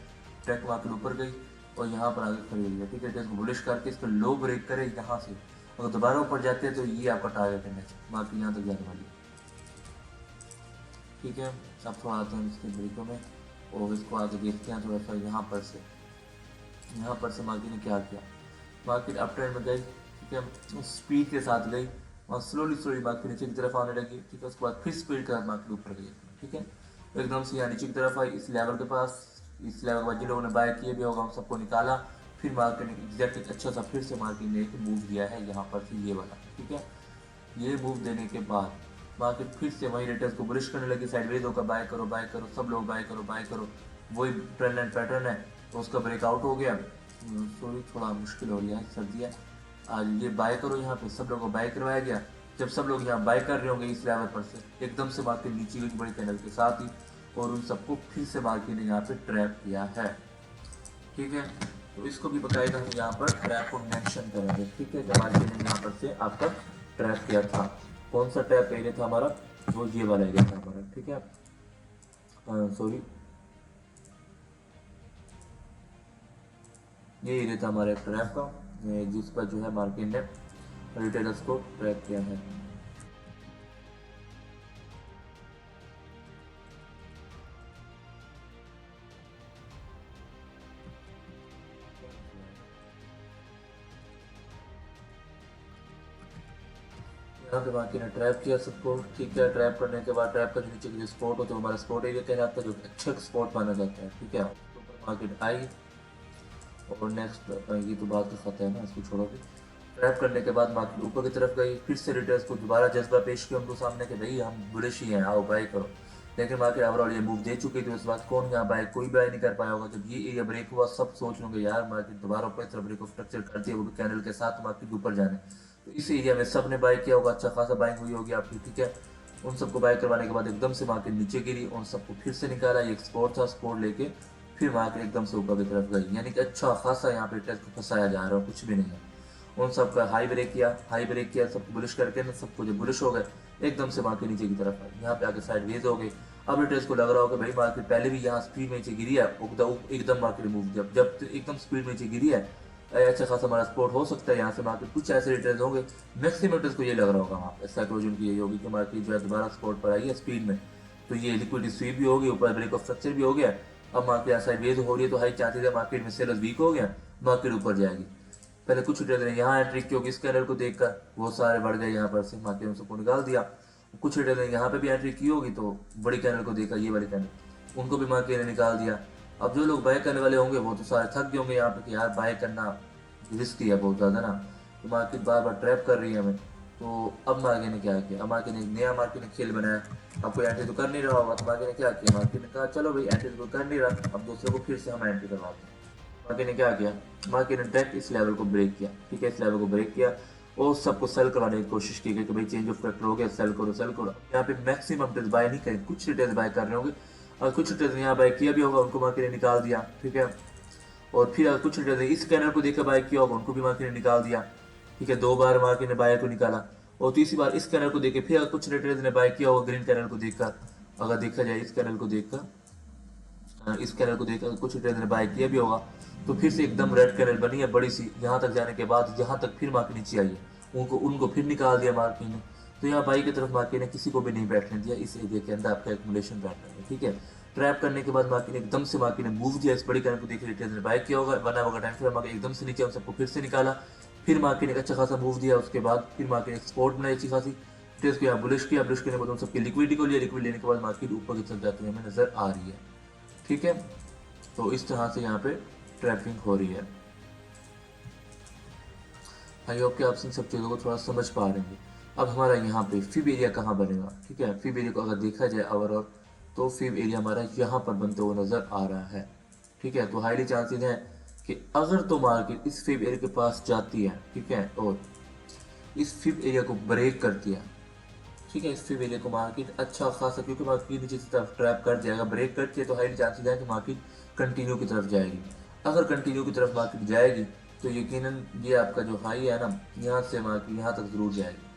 ट्रैक मार्केट ऊपर गई और यहाँ पर आगे खड़ी हुई है। ठीक है, इसको बुलिश करके इस पर लो ब्रेक करे यहाँ से, अगर दोबारा ऊपर जाते हैं तो ये आपका टारगेट है नेक्स्ट, मार्केट यहाँ तक जाने वाली है। ठीक है, अब थोड़ा आते हैं इसके ब्रेकों में और इसको आगे देखते हैं थोड़ा सा। यहाँ पर से मार्केट ने क्या किया, मार्केट अप ट्रेंड में गई। ठीक है, स्पीड के साथ गई और स्लोली मार्केट नीचे की तरफ आने लगी। ठीक है, उसके बाद फिर स्पीड के साथ मार्केट ऊपर गई। ठीक है, एकदम से यहाँ नीचे की तरफ आई इस लेवल के पास, इस लेवल के बाद जिन लोगों ने बाय किए भी होगा हम सबको निकाला, फिर मार्केट ने एग्जैक्टली अच्छा सा फिर से मार्केट ने एक मूव दिया है यहाँ पर से ये वाला। ठीक है, ये मूव देने के बाद मार्केट फिर से वही रेटर्स को बुलिश करने लगी, साइडवेज होकर बाय करो सब लोग बाय करो, वही ट्रेंड लाइन पैटर्न है, तो उसका ब्रेकआउट हो गया। सॉरी थोड़ा मुश्किल हो रहा है, सर्दी है आज। ये बाय करो, यहाँ पे सब लोगों को बाय करवाया गया। जब सब लोग यहाँ बाय कर रहे होंगे इस लेवल पर से एकदम से मार्केट नीचे गई बड़ी कैंडल के साथ ही, और उन सबको फिर से मार्केट ने यहाँ पे ट्रैप किया है। ठीक है, तो इसको भी बकायदा हम यहाँ पर ट्रैप को मेंशन करेंगे। ठीक है, जब मार्केट ने यहाँ पर से आपका ट्रैप किया था, कौन सा ट्रैप एरिया था हमारा, वो ये वाला एरिया था हमारा। ठीक है, सॉरी ये एरिया था हमारे ट्रैप का, जिस पर जो है मार्केट ने रिटेलर्स को ट्रैप किया है। यहाँ पे मार्केट ने ट्रैप किया सबको। ठीक है, ट्रैप करने के बाद ट्रैप का जो नीचे जो स्पॉट होता है हमारा स्पॉट एरिया कहलाता है, जो अच्छा स्पॉट माना जाता है। ठीक है, मार्केट आई और नेक्स्ट ये तो बात का खत है ना, इसको छोड़ो भी। ट्रैप करने के बाद मार्केट ऊपर की तरफ गई, फिर से रिटर्न्स को दोबारा जज्बा पेश किया उनको सामने कि भाई हम बुलिश ही हैं, आओ बाय करो। लेकिन मार्केट ओवरऑल ये मूव दे चुकी थी, उस बात कौन यहाँ बाय, कोई बाय नहीं कर पाया होगा। जब ये एरिया ब्रेक हुआ सब सोच लोगे यार मार्केट दोबारा ऊपर तरफ ब्रेक ऑफ स्ट्रक्चर करती है, वो भी कैंडल के साथ मार्केट ऊपर जाने, तो इस एरिया में सबने बाय किया होगा, अच्छा खासा बाइंग हुई होगी आपकी। ठीक है, उन सबको बाय करवाने के बाद एकदम से मार्केट नीचे गिरी, उन सबको फिर से निकाला, एक स्पोर्ट था, स्पोर्ट लेके फिर मार्केट एकदम से ऊपर की तरफ गई, यानी कि अच्छा खासा यहाँ पे टेस्ट को फंसाया जा रहा है, कुछ भी नहीं है। उन सबका हाई ब्रेक किया, सबको बुलिश करके ना, सबको जो बुलिश हो गए एकदम से मार्केट नीचे की तरफ आई, यहाँ पे आके साइड वेज हो गई। अब रिटेल्स को लग रहा होगा भाई मार्केट पहले भी यहाँ स्पीड में नीचे गिरी है, एकदम मार्केट मूव जब एकदम स्पीड में नीचे गिरी है, अच्छा खासा हमारा सपोर्ट हो सकता है यहाँ से मार्केट, कुछ ऐसे रिटर्न होंगे। मैक्सिमम रिटर्न को ये लग रहा होगा वहाँ पे साइकोलॉजी की यही होगी कि मार्केट जो है दोबारा सपोर्ट पर आई है स्पीड में, तो ये लिक्विडिटी स्वीप भी होगी, ऊपर ब्रेक ऑफ स्ट्रक्चर भी हो गया। अब मार्केट यहाँ साइड वेज हो रही है तो हाई चांसेस है मार्केट में सेलर्स वीक हो गया, मार्केट ऊपर जाएगी। पहले कुछ रिटर्न यहाँ एंट्री क्योंकि इस कैंडल को देखकर वो सारे बढ़ गए यहाँ पर से, मार्केट ने सबको निकाल दिया कुछ रिटेलर ने यहाँ पे भी एंट्री की होगी तो बड़ी कैनल को देखा, ये वाली कैनल, उनको भी मार्केट ने निकाल दिया। अब जो लोग बाय करने वाले होंगे वो तो सारे थक गए होंगे यहाँ पे कि यार बाय करना रिस्की है बहुत ज़्यादा ना, तो मार्केट बार बार ट्रैप कर रही है हमें। तो अब मार्केट ने क्या किया, अब मार्केट ने नया मार्केट ने खेल बनाया। अब कोई एंट्री तो कर नहीं रहा होगा, तो मार्केट ने क्या किया, मार्केट ने कहा चलो भाई एंट्री तो कर नहीं रहा, अब दूसरे को फिर से हम एंट्री करवाते हैं। मार्केट ने क्या किया, मार्केट ने डायरेक्ट इस लेवल को ब्रेक किया, ठीक है, इस लेवल को ब्रेक किया और सबको सेल करवाने की कोशिश की गई कि भाई चेंज ऑफ फैक्टर हो गया, सेल करो सेल करो। यहाँ पे मैक्सिमम रिटेल्स बाय नहीं करें, कुछ रिटेल्स बाय कर रहे होंगे और कुछ रिटेल्स ने यहाँ बाय किया भी होगा, उनको मार्केट ने निकाल दिया, ठीक है। और फिर कुछ रिटेल्स ने इस कैनल को देखकर बाय किया होगा, उनको भी मार्केट ने निकाल दिया, ठीक है। 2 बार मार्केट ने बायर को निकाला और तीसरी बार इस कैनल को देखे फिर कुछ रिटेल्स ने बाय किया होगा ग्रीन कैनल को देखकर। अगर देखा जाए इस कैनल को देखकर, इस कैनल को देखकर कुछ रिटेलर ने बाय किया भी होगा, तो फिर से एकदम रेड कैनल बनी है बड़ी सी, यहाँ तक जाने के बाद यहाँ तक फिर मार्केट नीचे आई है, उनको उनको फिर निकाल दिया मार्केट ने। तो यहाँ बाई की तरफ मार्केट ने किसी को भी नहीं बैठने दिया इस एरिया के अंदर आपका एक्यूमुलेशन बैठने में, ठीक है। ट्रैप करने के बाद मार्केट ने एकदम से मार्केट ने मूव दिया, इस बड़ी कैनल को देखकर रिटेलर ने बाय किया होगा, बना होगा टाइम फिर मार्केट एकदम से नीचे उन सबको फिर से निकाला, फिर मार्केट ने अच्छा खासा मूव दिया, उसके बाद फिर मार्केट एक्सपोर्ट बनाई अच्छी खासी, फिर उसको यहाँ बुलिश किया, बुलिश करने के बाद उन सबकी लिक्विडिटी को लिया, लिक्विड लेने के बाद मार्केट ऊपर की तरफ जाती हुई हमें नजर आ रही है, ठीक है। तो इस तरह से यहाँ पे ट्रैपिंग हो रही है। आई होप कि आप इन सब चीज़ों को थोड़ा समझ पा रहे हैं। अब हमारा यहाँ पे फिब एरिया कहाँ बनेगा, ठीक है। फिब एरिया को अगर देखा जाए ओवरऑल तो फिब एरिया हमारा यहाँ पर बनते हुए नजर आ रहा है, ठीक है। तो हाईली चांसेस हैं कि अगर तो मार्केट इस फिब एरिया के पास जाती है, ठीक है, और इस फिब एरिया को ब्रेक करती है, ठीक है, इस फिब एरिया को मार्केट अच्छा खासा, क्योंकि मार्केट नीचे की तरफ ट्रैप कर जाएगा, ब्रेक करती है, तो हाईली चांसेस है कि मार्केट कंटिन्यू की तरफ जाएगी। अगर कंटिन्यू की तरफ मार्केट जाएगी तो यकीनन ये आपका जो हाई है ना, यहाँ से मार्केट यहाँ तक जरूर जाएगी,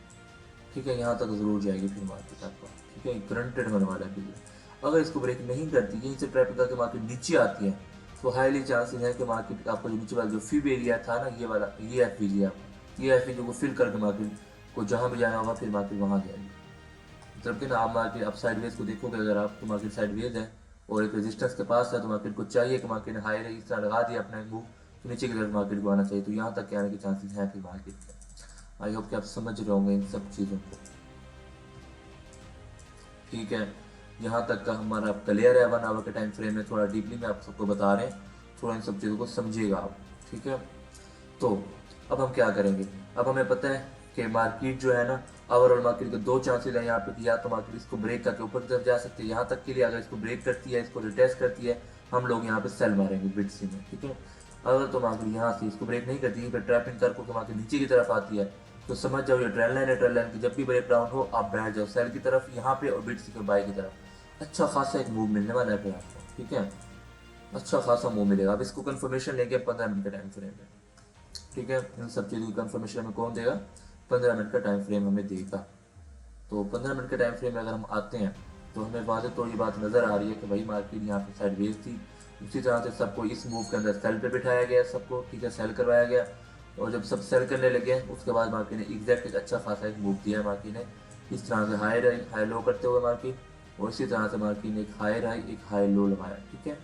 ठीक है, यहाँ तक जरूर जाएगी फिर मार्केट आपका, ठीक है, ग्रंटेड होने वाला है। अगर इसको ब्रेक नहीं करती, यहीं से ट्रैप करके मार्केट नीचे आती है, तो हाईली चांसेस है कि मार्केट आपका जो नीचे वाला जो फिब एरिया था ना, ये वाला, ये एफ ये एफ को फिल करके मार्केट को जहाँ भी जाना होगा फिर मार्केट वहाँ जाएगी। जबकि ना आप मार्केट आप साइडवेज को देखोगे, अगर आप तो मार्केट साइडवेज है और एक रेजिस्टेंस के पास है, तो मार्केट को चाहिए कि मार्केट ने हाई रही इस तरह लगा दिया अपना मूव, तो नीचे की तरफ मार्केट को आना चाहिए, तो यहाँ तक के आने के चांसेस हैं फिर मार्केट में। आई होप कि आप समझ रहे होंगे इन सब चीज़ों को, ठीक है। यहाँ तक का हमारा क्लियर है 1 आवर के टाइम फ्रेम में, थोड़ा डीपली में आप सबको बता रहे हैं, थोड़ा इन सब चीज़ों को समझिएगा आप, ठीक है। तो अब हम क्या करेंगे, अब हमें पता है कि मार्केट जो है ना, ओवरऑल मार्केट के 2 चांसेस हैं यहाँ पे, या तो मार्केट इसको ब्रेक करके ऊपर की तरफ जा सकती है यहाँ तक के लिए, अगर इसको ब्रेक करती है, इसको रिटेस्ट करती है, हम लोग यहाँ पे सेल मारेंगे बिट सी में, ठीक है। अगर तो मार्केट यहाँ से इसको ब्रेक नहीं करती है, फिर ट्रैपिंग करके मार्केट नीचे की तरफ आती है, तो समझ जाओ ये ट्रेंड लाइन है, ट्रेंड लाइन की जब भी ब्रेक डाउन हो आप बैठ जाओ सेल की तरफ यहाँ पे और बिट सी के बाय की तरफ। अच्छा खासा एक मूव मिलने वाला है फिर आपको, ठीक है, अच्छा खासा मूव मिलेगा। अब इसको कंफर्मेशन लेंगे 15 मिनट के टाइम फ्रेम में, ठीक है। इन सब चीज़ों की कंफर्मेशन हमें कौन देगा, 15 मिनट का टाइम फ्रेम हमें देगा। तो 15 मिनट के टाइम फ्रेम में अगर हम आते हैं तो हमें वाज़ेह तो ये बात नज़र आ रही है कि भाई मार्केट यहाँ पे साइडवेज थी, उसी तरह से सबको इस मूव के अंदर सेल पे बिठाया गया सबको, ठीक है, सेल करवाया गया, और जब सब सेल करने लगे उसके बाद मार्केट ने एग्जैक्ट एक अच्छा खासा एक मूव दिया मार्केट ने, इस तरह से हाई लो करते हुए मार्केट, और इसी तरह से मार्केट ने एक हाई लो लगाया, ठीक है,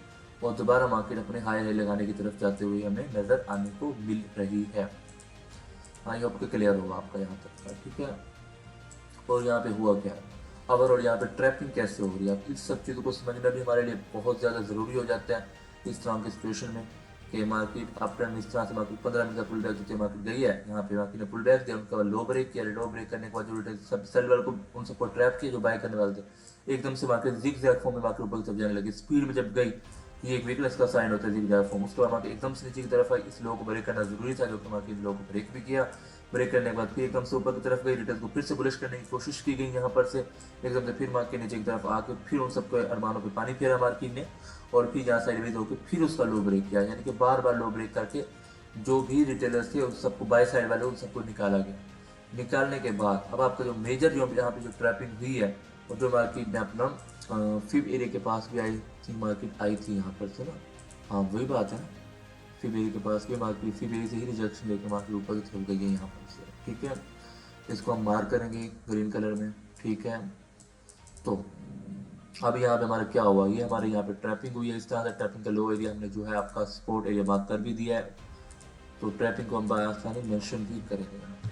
और दोबारा मार्केट अपने हाई लगाने की तरफ जाते हुए हमें नज़र आने को मिल रही है। आई होप के क्लियर होगा आपका यहाँ तक का, ठीक है। और यहाँ पे हुआ क्या, और यहाँ पे ट्रैपिंग कैसे हो रही है, इस सब चीज़ों को समझना भी हमारे लिए बहुत ज़्यादा ज़रूरी हो जाता है इस तरह की सिचुएशन में, कि मार्केट अप टर्न इस तरह से मार्केट 15 मिनट का पुल बैक जो मार्केट गई है, यहाँ पे मार्केट ने पुल बैक दिया, उनका लो ब्रेक किया, लो ब्रेक करने के बाद जो रिटेल सब सेल वाले को उन सबको ट्रैप किया जो बाय करने वाले थे, एकदम से मार्केट जिग-जैग फॉर्म में मार्केट ऊपर की तरफ जाने लगी, स्पीड में जब गई, ये एक वीकनेस का साइन होता है जिग-जैग फॉर्म, उसके बाद मार्केट एकदम से नीचे की तरफ आई, इस लो को ब्रेक करना जरूरी था, जो कि मार्केट लो को ब्रेक भी किया, ब्रेक करने के बाद फिर एकदम से ऊपर की तरफ गई, रिटेल को फिर से बुलिश करने की कोशिश की गई यहाँ पर से, एकदम से फिर मार्केट नीचे की तरफ आके फिर उन सबको अरमानों पे पानी फेरा मार्केट ने, और फिर यहाँ साइडवेज होकर फिर उसका लो ब्रेक किया, यानी कि बार बार लो ब्रेक करके जो भी रिटेलर्स थे उन सबको बाय साइड वाले उन सबको निकाला गया। निकालने के बाद अब आपका जो मेजर जो यहाँ पे जो ट्रैपिंग हुई है, और जो मार्केट में अपना फिब एरिया के पास भी आई थिंक मार्केट आई थी यहाँ पर से ना, हाँ वही बात है ना, फिब एरिया के पास भी मार्केट फिब एरिया से ही रिजेक्शन लेकर मार्केट ऊपर की तरफ गई है यहाँ पर से, ठीक है। इसको हम मार्क करेंगे ग्रीन कलर में, ठीक है। तो अब यहाँ पे हमारा क्या हुआ, ये हमारे यहाँ पे ट्रैपिंग हुई है, इस तरह से ट्रैपिंग का लो एरिया हमने जो है आपका सपोर्ट एरिया मार्क कर भी दिया है, तो ट्रैपिंग को हम बआसानी मेंशन भी करेंगे यहाँ पे,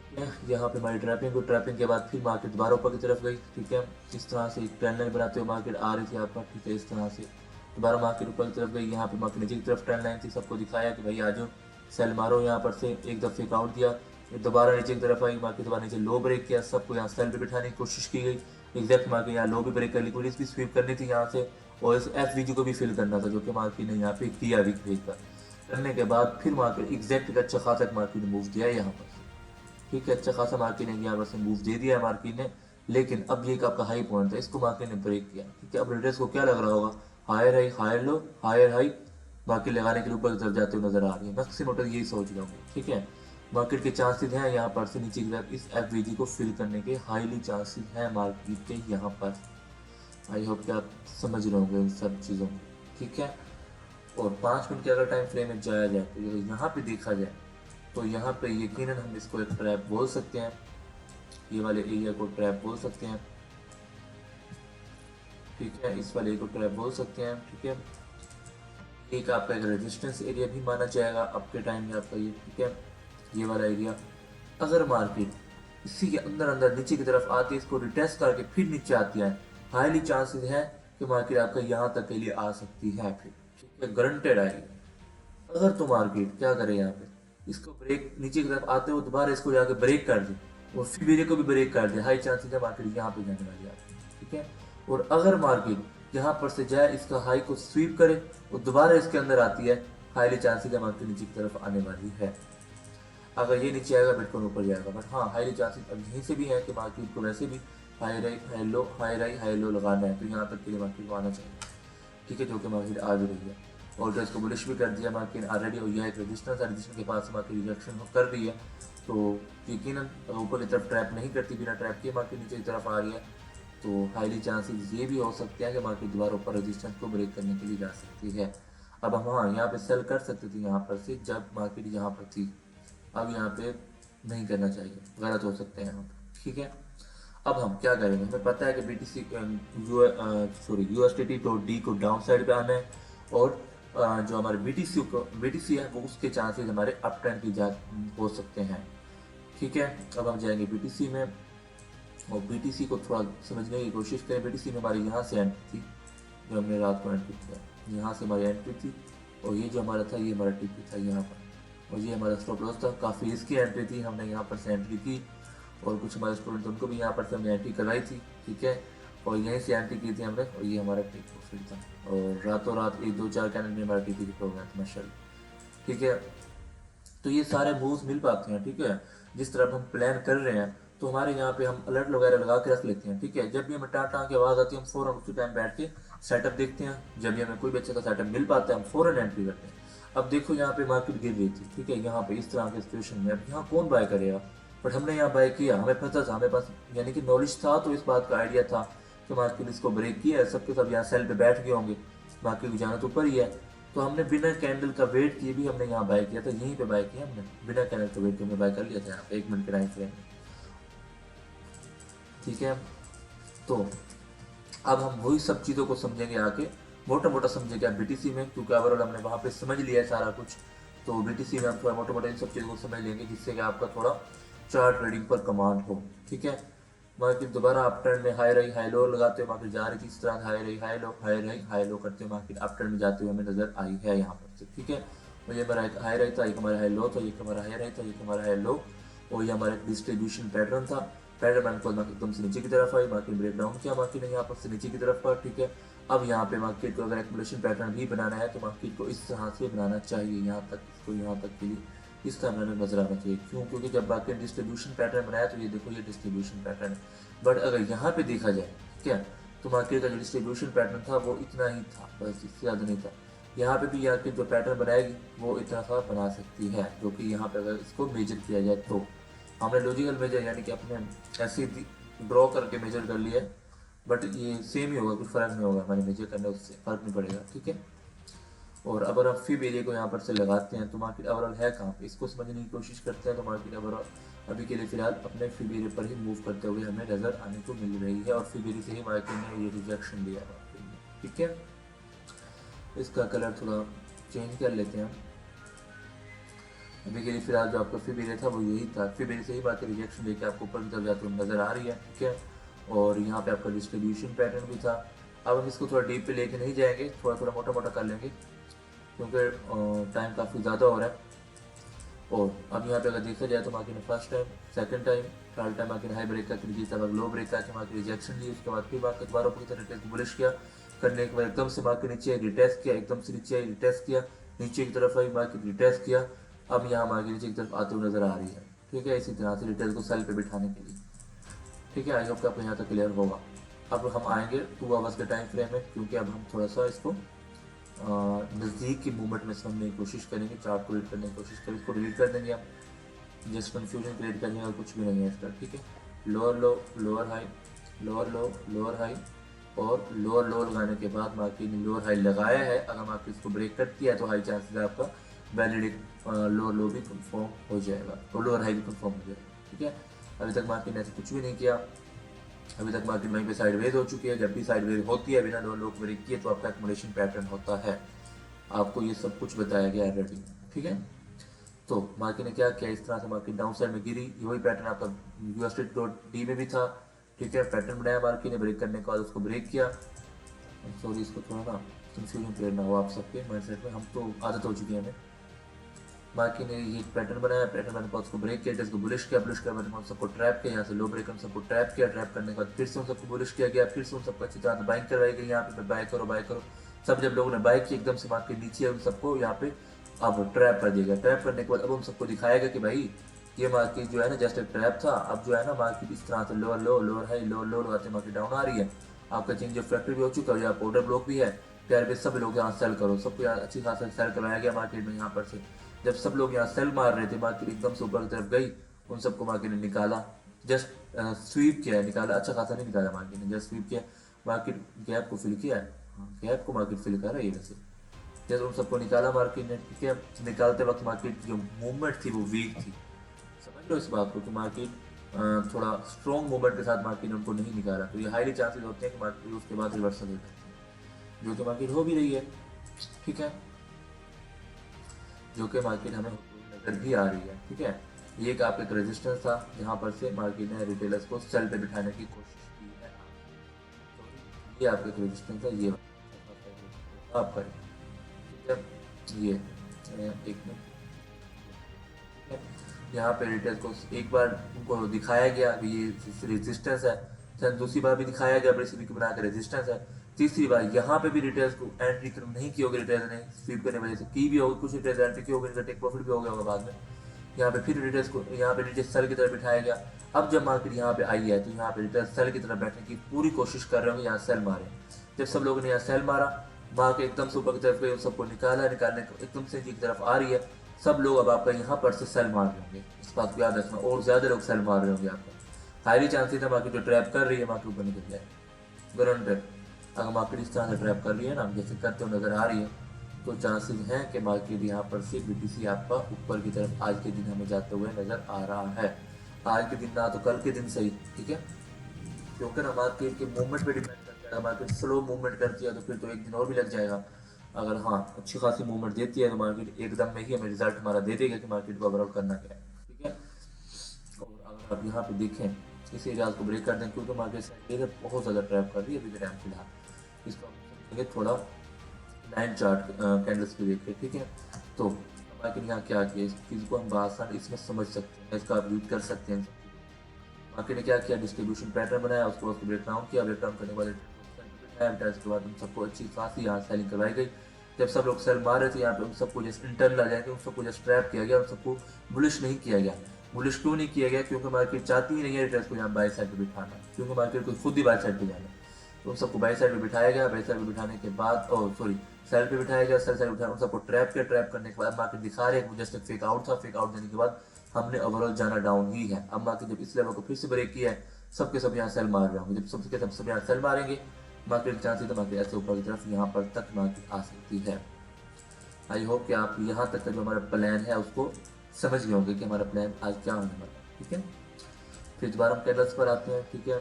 ठीक यहाँ पे हमारी ट्रैपिंग को ट्रैपिंग के बाद फिर मार्केट दोबारा ऊपर की तरफ गई, ठीक है। इस तरह से एक ट्रेंड लाइन बनाते हुए मार्केट आ रही थी यहाँ पर, ठीक है। इस तरह से दोबारा मार्केट ऊपर की तरफ गई, यहाँ पे मार्केट नीचे की तरफ ट्रेंड लाइन थी, सबको दिखाया कि भाई आ जाओ सेल मारो, यहाँ पर से एक दफ़े आउट दिया, फिर दोबारा नीचे की तरफ आई मार्केट, दोबारा नीचे लो ब्रेक किया, सबको यहाँ सेल पे बिठाने की कोशिश की गई। एग्जैक्ट मार्केट यहाँ लो भी ब्रेक कर, लिक्विडिटी भी स्वीप करनी थी यहाँ से, और इस एफ को भी फिल करना था, जो कि मार्केट ने यहाँ पे किया वीक ब्रेक का करने के बाद फिर मार्केट एग्जैक्ट एक अच्छा खासा मार्केट ने मूव दिया है यहाँ पर, ठीक है। अच्छा खासा मार्केट ने यहाँ पर से मूव दे दिया है मार्केट ने, लेकिन अब ये एक आपका हाई पॉइंट था, इसको मार्केट ने ब्रेक किया, ठीक है। अब रिटर्स को क्या लग रहा होगा, higher high higher low higher high बाकी लगाने के लिए ऊपर की तरफ जाते हुए नजर आ रही है, मैक्सिमम मोटर यही सोच रहा हूँ, ठीक है। मार्केट के चांसेस हैं यहाँ पर से नीचे की तरफ इस एफ को फिल करने के हाईली चांसेस हैं मार्केट के यहाँ पर। आई होप कि आप समझ रहे होंगे इन सब चीज़ों को, ठीक है। और 5 मिनट के अगर टाइम फ्रेम में जाया जाए तो यहाँ पे देखा जाए तो यहाँ पे यकीनन हम इसको एक ट्रैप बोल सकते हैं, ये वाले एरिया को ट्रैप बोल सकते हैं, ठीक है। इस वाले को ट्रैप बोल सकते हैं, ठीक है। एक आपका एक रेजिस्टेंस एरिया भी माना जाएगा आपके टाइम में आपका ये, ठीक है। ये वाला एरिया अगर मार्केट इसी के अंदर अंदर नीचे की तरफ आती है, इसको रिटेस्ट करके फिर नीचे आती है, हाईली चांसेस है कि मार्केट आपका यहाँ तक के लिए आ सकती है फिर, ठीक है, गारंटेड आएगी। अगर तो मार्केट क्या करे यहाँ पे, इसको ब्रेक नीचे की तरफ आते हुए दोबारा इसको जाके ब्रेक कर दे और फिर मेरे को भी ब्रेक कर दे, हाई चांसेस है मार्केट यहाँ पे जाने वाली है, ठीक है। और अगर मार्केट यहाँ पर से जाए इसका हाई को स्वीप करे और दोबारा इसके अंदर आती है, हाईली चांसेस है मार्केट नीचे की तरफ आने वाली है। अगर ये नीचे आएगा बिटकॉइन ऊपर जाएगा, बट हाँ हाईली चांसेस अब यहीं से भी है कि मार्केट को वैसे भी हाई राई हाई लो हाई राई हाई लो लगाना है, तो यहाँ तक के लिए मार्केट को आना चाहिए, ठीक है, जो कि मार्केट आ भी रही है। और तो इसको बुलिश भी कर दिया मार्केट ऑलरेडी, और यह एक रजिस्टेंस है, रजिस्टेंस के पास मार्केट रिजेक्शन कर रही है, तो यकीनन ऊपर की तरफ ट्रैप नहीं करती, बिना ट्रैप के मार्केट नीचे की तरफ आ रही है, तो हाईली चांसेस ये भी हो सकते हैं कि मार्केट दोबारा ऊपर रजिस्टेंस को ब्रेक करने के लिए जा सकती है। अब हम हाँ यहाँ पे सेल कर सकते थे यहाँ पर से जब मार्केट यहाँ पर थी, अब यहाँ पे नहीं करना चाहिए, गलत हो सकते हैं यहाँ पर, ठीक है। अब हम क्या करेंगे, हमें पता है कि BTC USDT तो डी को डाउन साइड पे आना है, और जो हमारे BTC है वो उसके चांसेस हमारे अप ट्रेंड की जा हो सकते हैं, ठीक है। अब हम जाएंगे BTC में, और BTC को थोड़ा समझने की कोशिश करें। BTC में हमारी यहाँ से एंट्री थी, जो हमने रात को एंट्री किया, यहाँ से हमारी एंट्री थी, और ये जो हमारा था ये हमारा टीपी था यहाँ पर, और ये हमारा स्टॉप लॉस था, काफ़ी इसकी एंट्री थी, हमने यहाँ पर से एंट्री की, और कुछ हमारे स्टूडेंट उनको भी यहाँ पर से हमने एंट्री कराई थी, ठीक है, और यहीं से एंट्री की थी हमने, और ये हमारा टेक प्रॉफिट था, और रातों रात 1 2 4 कैंडल में हमारा टीपी हो गया था माशाल्लाह, ठीक है। तो ये सारे मूव्स मिल पाते हैं, ठीक है, जिस तरह हम प्लान कर रहे हैं, तो हमारे यहाँ पे हम अलर्ट वगैरह लगा के रख लेते हैं, ठीक है। जब भी हमें टाटा की आवाज़ आती है हम फ़ौरन उसी टाइम बैठ के सेटअप देखते हैं, जब भी हमें कोई भी अच्छा का सेटअप मिल पाता है हम फ़ौरन एंट्री करते हैं। अब देखो यहाँ पे मार्केट गिर रही थी, ठीक है, यहाँ पे इस तरह के सिचुएशन में अब यहाँ कौन बाय करेगा, बट हमने यहाँ बाय किया, हमें पता था, हमें पास यानी कि नॉलेज था, तो इस बात का आइडिया था कि मार्केट इसको ब्रेक किया है, सबके सब यहाँ सेल पे बैठ गए होंगे, मार्केट को जाना तो ऊपर ही है, तो हमने बिना कैंडल का वेट किए भी हमने यहाँ बाय किया था, यहीं पे बाय किया हमने, बिना कैंडल का वेट किए हमने बाय कर लिया था यहाँ पे 1 मिनट के टाइम फ्रेम में, ठीक है। तो अब हम वही सब चीज़ों को समझेंगे आके, मोटा मोटा समझेंगे BTC में, क्योंकि ओवरऑल हमने वहाँ पे समझ लिया है सारा कुछ, तो BTC में हम थोड़ा मोटा मोटा इन सब चीज़ों को समझ लेंगे, जिससे कि आपका थोड़ा चार्ट ट्रेडिंग पर कमांड हो, ठीक है। मार्केट दोबारा अप ट्रेंड में हाई रही हाई लो लगाते हुए मार्केट जा रही थी, इस तरह हाई रही हाई लो हाई रही हाई लो करते हुए मार्केट अप ट्रेंड में जाते हुए हमें नजर आई है यहाँ पर से, ठीक है। और ये हमारा एक हाई रही था, एक हमारा हाई लो था, एक हमारा हाई रही था, एक हमारा हाई लो, और ये हमारा एक डिस्ट्रीब्यूशन पैटर्न था, पैटर्न को एकदम से नीचे की तरफ आई, मार्केट ब्रेक डाउन किया, मार्केट ने यहाँ पर से नीचे की तरफ पर, ठीक है। अब यहाँ पे मार्केट को अगर एक्मुलेशन पैटर्न भी बनाना है तो मार्केट को इस तरह से बनाना चाहिए, यहाँ तक इसको यहाँ तक के लिए इस तरह हमें नजर आना चाहिए, क्यों, क्योंकि जब मार्केट डिस्ट्रीब्यूशन पैटर्न बनाया तो ये देखो ये डिस्ट्रीब्यूशन पैटर्न है, बट अगर यहाँ पे देखा जाए क्या, तो मार्केट का जो डिस्ट्रीब्यूशन पैटर्न था वो इतना ही था, बस इससे ज़्यादा नहीं था। यहाँ पे भी मार्केट जो पैटर्न बनाएगी वो इतना सा बना सकती है, जो कि यहाँ पे अगर इसको मेजर किया जाए तो हमने लॉजिकल मेजर यानी कि अपने ऐसे ड्रॉ करके मेजर कर लिया है, बट ये सेम ही होगा, कुछ फ़र्क नहीं होगा, हमारे मेजर करने उससे फ़र्क नहीं पड़ेगा, ठीक है। और अगर हम फीब एरिया को यहाँ पर से लगाते हैं तो मार्केट ओवरऑल है कहाँ पे, इसको समझने की कोशिश करते हैं, तो मार्केट ओवरऑल अभी के लिए फिलहाल अपने फीब एरिया पर ही मूव करते हुए हमें नज़र आने को मिल रही है, और फीब एरिया से ही मार्केट ने ये रिजेक्शन दिया है मार्केट में, ठीक है। इसका कलर थोड़ा चेंज कर लेते हैं, अभी के लिए फिलहाल जो आपका फीब एरिया था वो यही था। फीब एरिया से ही बाकी रिजेक्शन लेके आपको ऊपर की तरफ जाते हुए नज़र आ रही है, ठीक है। और यहाँ पे आपका डिस्ट्रीब्यूशन पैटर्न भी था। अब हम इसको थोड़ा डीप पे लेके नहीं जाएंगे, थोड़ा थोड़ा मोटा मोटा कर लेंगे क्योंकि टाइम काफ़ी ज़्यादा हो रहा है। और अब यहाँ पे अगर देखा जाए तो मार्केट ने first time, second time, third time market high break करके जिस तरह लो ब्रेक करके मार्केट रिजेक्शन ली, उसके बाद फिर मार्केट दोबारा पूरी तरह टेस्ट बुलिश किया, करने के बाद एकदम से मार्केट नीचे रिटेस्ट किया, एकदम से नीचे रिटेस्ट किया, नीचे की तरफ आई मार्केट रिटेस्ट किया। अब यहाँ मार्केट नीचे की तरफ आते हुए नजर आ रही है, ठीक है। इसी तरह से रिटेल को सेल पे बिठाने के लिए, ठीक है। आई होप कि आपको यहाँ तक क्लियर होगा। अब हम आएंगे 2 आवर्स के टाइम फ्रेम में, क्योंकि अब हम थोड़ा सा इसको नज़दीक की मूवमेंट में समझने की कोशिश करेंगे, चार्ट को रीड करने की कोशिश करेंगे। इसको डिलीट कर देंगे हम, जस्ट कन्फ्यूजन क्रिएट करने और कुछ भी नहीं है इसका, ठीक है। Lower low, lower high, lower low, lower high, और लोअर लो लगाने के बाद मार्केट ने लोअर हाई लगाया है। अगर मार्केट इसको ब्रेक करती है तो हाई चांसेस है आपका वैलिड लोअर लो भी कंफर्म हो जाएगा और लोअर हाई भी कंफर्म हो जाएगा, ठीक है। अभी तक मार्केट ने ऐसा कुछ भी नहीं किया। अभी तक मार्केट वहीं पे साइडवेज हो चुकी है। जब भी साइडवेज होती है बिना लोअर लो ब्रेक किए तो आपका एक्युमुलेशन पैटर्न होता है। आपको ये सब कुछ बताया गया ऑलरेडी, ठीक है। तो मार्केट ने क्या किया, इस तरह से मार्केट डाउन साइड में गिरी। वही पैटर्न आपका यूएसडी में भी था, ठीक है। पैटर्न बनाया मार्केट ने, ब्रेक करने के बाद उसको ब्रेक किया। सॉरी, इसको थोड़ा ना कंफ्यूजन क्रिएट ना हो आप सबके माइंडसेट में, हम तो आदत हो चुकी है हमें। मार्केट ने ये पैटर्न बनाया, पैटर्न बनाने के बाद उसको ब्रेक किया, इसको बुलिश किया, बुलिश किया मैंने सबको ट्रैप किया, यहाँ से लो ब्रेक हम सबको ट्रैप किया। ट्रैप करने के बाद फिर से उन सबको बुलिश किया गया, फिर से उन सबको अच्छी तरह से बाइंग करवाई गई। यहाँ पे बाय करो, बाय करो। सब जब लोगों ने बाय की एकदम से मार्केट नीचे उन सबको यहाँ पे अब ट्रैप कर दिया गया। ट्रैप करने के बाद अब उन सबको दिखाया गया कि भाई ये मार्केट जो है ना जस्ट एक ट्रैप था। अब जो है ना मार्केट इस तरह से lower low, lower high, lower लो लगाते मार्केट डाउन आ रही है। आपका चेंज ऑफ फैक्ट्री भी हो चुका है, यहाँ ऑर्डर ब्लॉक भी है। प्यार पे सब लोग यहाँ सेल करो, सबको यहाँ अच्छी खासा सेल करवाया गया मार्केट में। यहाँ पर से जब सब लोग यहाँ सेल मार रहे थे मार्केट एकदम से ऊपर की तरफ गई, उन सबको मार्केट ने निकाला, जस्ट स्वीप किया है, निकाला, अच्छा खासा नहीं निकाला मार्केट ने, जस्ट स्वीप किया। मार्केट गैप को फिल किया है, गैप को मार्केट फिल कर रहा है वैसे। जैसे उन सबको निकाला मार्केट ने, ठीक है। निकालते वक्त मार्केट जो मूवमेंट थी वो वीक थी, समझ लो इस बात को कि मार्केट थोड़ा स्ट्रॉन्ग मूवमेंट के साथ मार्केट ने उनको नहीं निकाला। तो ये हाईली चांसेस होते हैं कि मार्केट उसके बाद रिवर्सल हो जाती है, जो कि मार्केट हो भी रही है, ठीक है। जो कि मार्केट हमें नजर भी आ रही है, ठीक है। ये एक आपका एक रेजिस्टेंस था जहां पर से मार्केट ने रिटेलर्स को सेल पे बिठाने की कोशिश की है। ये आपका एक रेजिस्टेंस है, ये आपका, ठीक है। ये एक मिनट, यहाँ पे रिटेल को एक बार उनको दिखाया गया कि ये रेजिस्टेंस है, फिर दूसरी बार भी दिखाया गया बड़ी सी बना के रेजिस्टेंस है, तीसरी बार यहाँ पे भी रिटेल्स को एंट्री नहीं की होगी, रिटेल ने स्वीप करने की वजह से की भी होगी, कुछ रिटेल एंट्री की होगी, टेक प्रॉफिट भी हो गया होगा बाद में। यहाँ पे फिर रिटेल्स को यहाँ पे नीचे सेल की तरफ बिठाया गया। अब जब मार्केट यहाँ पे आई है तो यहाँ पे रिटेल सेल की तरफ बैठने की पूरी कोशिश कर रहे होंगे, यहाँ सेल मारे। जब सब लोगों ने यहाँ सेल मारा, मार्केट एकदम से ऊपर की तरफ गई, सबको निकाला, निकालने एकदम से की तरफ आ रही है। सब लोग अब आपका यहाँ पर से सेल मार रहे होंगे, इस बात को याद रखना, और ज्यादा लोग सेल मार रहे होंगे आपका। हाईली चांसेस है मार्केट जो ट्रैप कर रही है मार्केट ऊपर निकल जाए, गारंटेड। अगर मार्केट इस तरह से ट्रैप कर रही है ना, जैसे करते हुए नजर आ रही है, तो चांसेस हैं कि मार्केट यहाँ पर से बीटीसी आपका ऊपर की तरफ आज के दिन हमें जाते हुए नजर आ रहा है। आज के दिन ना तो कल के दिन सही, ठीक है। क्योंकि ना मार्केट के मूवमेंट पे डिपेंड करता है। मार्केट स्लो मूवमेंट करती है तो फिर तो एक दिन और भी लग जाएगा। अगर हाँ अच्छी खासी मूवमेंट देती है तो मार्केट एकदम में ही हमें रिजल्ट हमारा दे देगा कि मार्केट को ओवरऑल करना क्या है, ठीक है। और अगर आप यहाँ पे देखें इस एरिया को ब्रेक कर दें, क्योंकि मार्केट बहुत ज़्यादा ट्रैप कर रही है अभी के टाइम फिलहाल। इसको हम थोड़ा लाइन चार्ट कैंडल्स पे देखें, ठीक है। तो मार्केट यहाँ क्या किया, इस चीज़ को हम बासानी इसमें समझ सकते हैं, इसका आप यूज कर सकते हैं। मार्केट ने क्या किया, डिस्ट्रीब्यूशन पैटर्न बनाया, उसको उसको ब्रेक डाउन किया, ब्रेक डाउन करने के बाद उसके बाद उन सबको अच्छी खासी यहाँ सेलिंग करवाई गई। जब सब लोग सेल मार रहे थे यहाँ पे उन सबको जस्ट इंटरनल आ जाएंगे, उन सबको जस्ट ट्रैप किया गया, उन सबको बुलिश नहीं किया गया। बुलिश क्यों नहीं किया गया, क्योंकि मार्केट चाहती ही नहीं है रिटेल्स को यहाँ बाई साइड पे बिठाना, क्योंकि मार्केट को खुद ही बाई साइड पे जाना। तो उन सबको बाई साइड पे बिठाया गया, बाई साइड पे बिठाने के बाद सॉरी सेल पे बिठाया गया, सेल साइड बिठाया, उन सबको ट्रैप किया। ट्रैप करने के बाद मार्केट दिखा रहे हैं जस्ट एक फेक आउट था, फेक आउट देने के बाद हमने ओवरऑल जाना डाउन ही है। अब मार्केट जब इस लेवल को फिर से ब्रेक किया है, सबके सब यहाँ सेल मार रहे होंगे। जब सबके सब यहाँ सेल मारेंगे मार्केट चांसेस तो मार्केट ऐसे ऊपर की तरफ यहाँ पर तक मार्केट आ सकती है। आई होप कि आप यहाँ तक का जो हमारा प्लान है उसको समझ गए होंगे कि हमारा प्लान आज क्या होने वाला है, ठीक है। फिर दोबारा हम कैंडल्स पर आते हैं, ठीक है।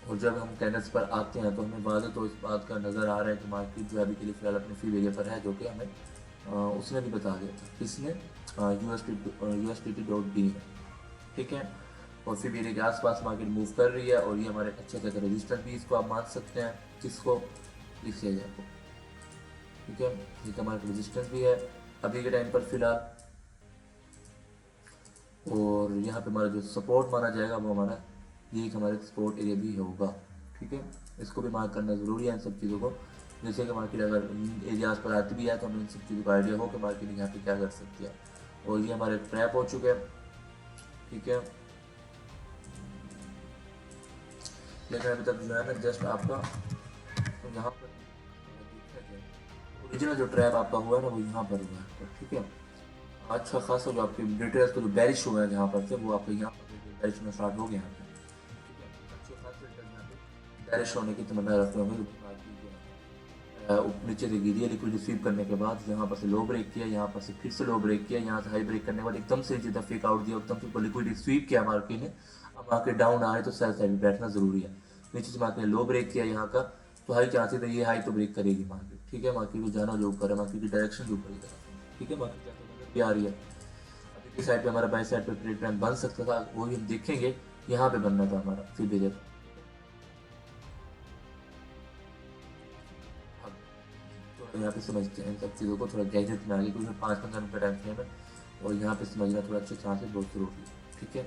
और जब हम कैंडल्स पर आते हैं तो हमें वाज़ेह तो इस बात का नज़र आ रहा है कि मार्केट जो अभी के लिए फिलहाल अपने फी एरिया पर है, जो कि हमें उसने भी बता दिया था, किसने, USDT.D ने, ठीक है। और फिर मेरे के आसपास मार्केट मूव कर रही है और ये हमारे अच्छे खासे रजिस्टर भी इसको आप मान सकते हैं, किसको, इस एरिया को, ठीक है। ये हमारे रजिस्टेंस भी है अभी के टाइम पर फिलहाल। और यहाँ पे हमारा जो सपोर्ट माना जाएगा वो हमारा ये हमारे सपोर्ट एरिया भी होगा, ठीक है। इसको भी मार्क करना ज़रूरी है इन सब चीज़ों को, जैसे कि मार्केट अगर इन एरियाज पर आती भी है तो हमें इन सब चीज़ों का आइडिया हो कि मार्केट यहाँ पे क्या कर सकती है। और ये हमारे ट्रैप हो चुके हैं, ठीक है। लेकिन अभी तक जो है ना जस्ट आपका यहाँ पर ओरिजिनल जो ट्रैप आपका हुआ है ना वो यहाँ पर हुआ है, ठीक है। अच्छा खासा जो आपकी डिटेल्स को जो बैरिश हुआ है यहाँ पर से वो आपको यहाँ पर बैरिश में स्टार्ट हो गया यहाँ पे, ठीक है। अच्छे खासे रिटर्न यहाँ पे बैरिश होने की तमन्ना रखते होंगे। नीचे से गिरी है लिक्विड स्वीप करने के बाद, यहाँ पर से लो ब्रेक किया, यहाँ पर से फिर से लो ब्रेक किया, यहाँ से हाई ब्रेक करने के बाद एकदम से नीचे फेक आउट दिया, एकदम से लिक्विड स्वीप किया मार्केट ने। अब मार्केट डाउन आ रहा है तो सेल साइड में बैठना जरूरी है। नीचे से मार्केट ने लो ब्रेक किया यहाँ का, तो हाई चांसेस है ये हाई तो ब्रेक करेगी मार्केट, ठीक है। मार्केट को जाना जो ऊपर है, मार्केट की डायरेक्शन जो ऊपर है, ठीक है। मार्केट भी आ रही है अभी की साइड पे, हमारा बाई साइड पे ट्रेड प्लान बन सकता था, वो भी हम देखेंगे। यहाँ पे बनना था हमारा फिर भेजा तो यहाँ पे समझते हैं इन सब चीज़ों को थोड़ा गहराई में आगे, क्योंकि 5-15 मिनट का टाइम फ्रेम है और यहाँ पे समझना थोड़ा अच्छे चांसेस बहुत जरूरी है, ठीक है।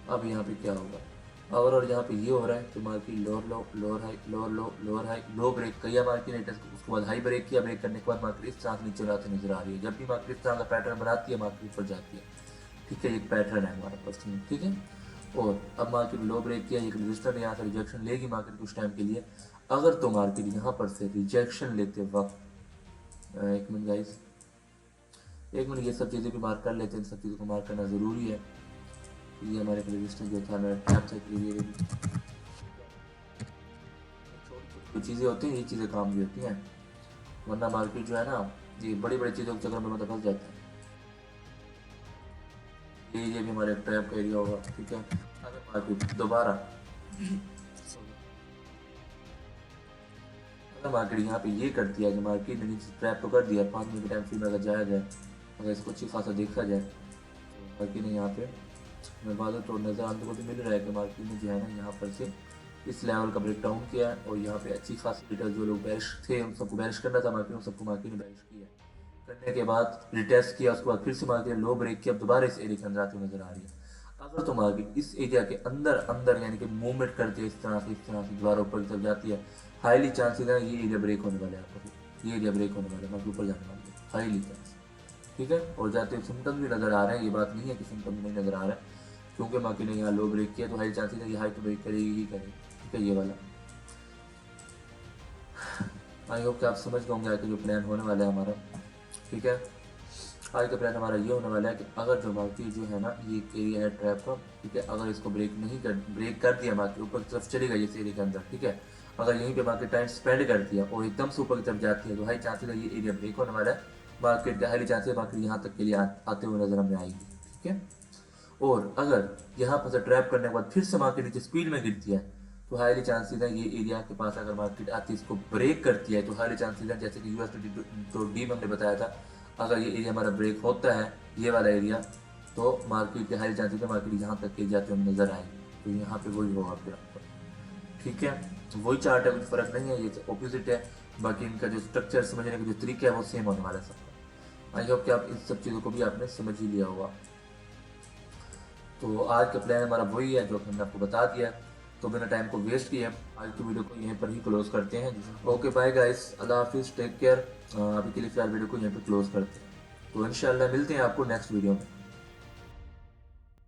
अब यहाँ पे क्या होगा, अगर और यहाँ पे ये हो रहा है तो market lower low, lower high, lower low, lower high, low break किया मार्केट ने, उसके बाद हाई ब्रेक किया, ब्रेक करने के बाद मार्केट इस तरह से नीचे आते नजर आ रही है। जब भी मार्केट इस तरह का पैटर्न बनाती है मार्केट ऊपर जाती है, ठीक है। एक पैटर्न है हमारा पास, ठीक है। और अब मार्केट लो ब्रेक किया, एक रजिस्टर यहाँ से रिजेक्शन लेगी मार्केट कुछ टाइम के लिए। अगर तो मार्केट यहाँ पर से रिजेक्शन लेते वक्त, एक मिनट गाइस, एक मिनट, ये सब चीज़ें भी मार्क कर लेते हैं, इन सब चीज़ों को मार्क करना ज़रूरी है। ये हमारे रजिस्टर जो था मेरा टैप था, ये जो चीज़ें होती हैं ये चीज़ें काम भी होती हैं, वरना मार्केट जो है ना ये बड़ी बड़ी चीज़ों के चक्कर में मतलब फंस जाता है। ये भी हमारे ट्रैप का एरिया होगा, ठीक है। अगर मार्केट दोबारा अगर मार्केट यहाँ पे ये करती है कि मार्केट ने नीचे ट्रैप तो कर दिया, 5 मिनट के टाइम फ्रेम अगर जाया जाए, अगर इसको अच्छी खासा देखा जाए तो मार्केट ने यहाँ पे मैं बात तो नज़र आने को तो मिल रहा है कि मार्केट ने जो है ना यहाँ पर से इस लेवल का ब्रेक डाउन किया है और यहाँ पे अच्छी खासी रिटेल जो लोग बैरिश थे उन सबको बैरिश करना था मार्केट, उन सबको मार्केट ने बैरिश किया, करने के बाद रिटेस्ट किया, उसके बाद फिर से मार्केट लो ब्रेक किया, अब दोबारा इस एरिया के अंदर आती नजर आ रही है। अगर तो मार्केट इस एरिया के अंदर अंदर यानी कि मूवमेंट करती है इस तरह से दोबारा ऊपर की तरफ जाती है, हाईली चांसेस है ये एरिया ब्रेक होने वाला है, आपको ये एरिया ब्रेक होने वाला है, मार्केट ऊपर जाने वाली है, हाईली चांस, ठीक है। और जाते हुए सिम्टम्स भी नजर आ रहे हैं, ये बात नहीं है कि सिम्टम्स नहीं नजर आ रहा है, क्योंकि मार्केट ने यहाँ लो ब्रेक किया तो हाई चांसेस है ये हाई तो ब्रेक करेगी ही करेगी, ठीक है। ये वाला आई होप कि आप समझ गए होंगे जो प्लान होने वाला है हमारा, ठीक है। आज का प्लान हमारा ये होने वाला है कि अगर जो मार्केट जो है ना ये एरिया है ट्रैप का, ठीक है, अगर इसको ब्रेक कर दिया मार्केट ऊपर की तरफ चली गई इस एरिया के अंदर, ठीक है, अगर यहीं पे मार्केट टाइम स्पेंड कर दिया और एकदम से ऊपर की तरफ जाती है तो हाई चांसेस है ये एरिया ब्रेक होने वाला है, मार्केट हाईली चांसेस मार्केट यहाँ तक के लिए आते हुए नजर हमें आएगी, ठीक है। और अगर यहाँ पर से ट्रैप करने के बाद फिर से मार्केट नीचे स्पीड में गिरती है तो हाईली चांसेस है ये एरिया के पास अगर मार्केट आती है इसको ब्रेक करती है तो हाईली चांसेस है, जैसे कि USD में हमने बताया था, अगर ये एरिया हमारा ब्रेक होता है ये वाला एरिया तो मार्केट के हाई चांसेस है मार्केट यहाँ तक के जाते हुए नजर आएगी, तो यहाँ पे वही होगा फिर आपको, ठीक है। तो वही चार्ट है, कुछ फर्क नहीं है, ये ऑपोजिट है, बाकी इनका जो स्ट्रक्चर समझने का जो तरीका है वो सेम होने वाला है सबका। आई होप कि आप इन सब चीज़ों को भी आपने समझ ही लिया होगा। तो आज का प्लान हमारा वही है जो हमने आपको बता दिया, तो बिना टाइम को वेस्ट किए आज की वीडियो को यहीं पर ही क्लोज करते हैं। ओके बाय गाइस, अल्लाह हाफिज़, टेक केयर। अभी के लिए फिलहाल वीडियो को यहीं पर क्लोज करते हैं, तो इंशाल्लाह मिलते हैं आपको नेक्स्ट वीडियो में।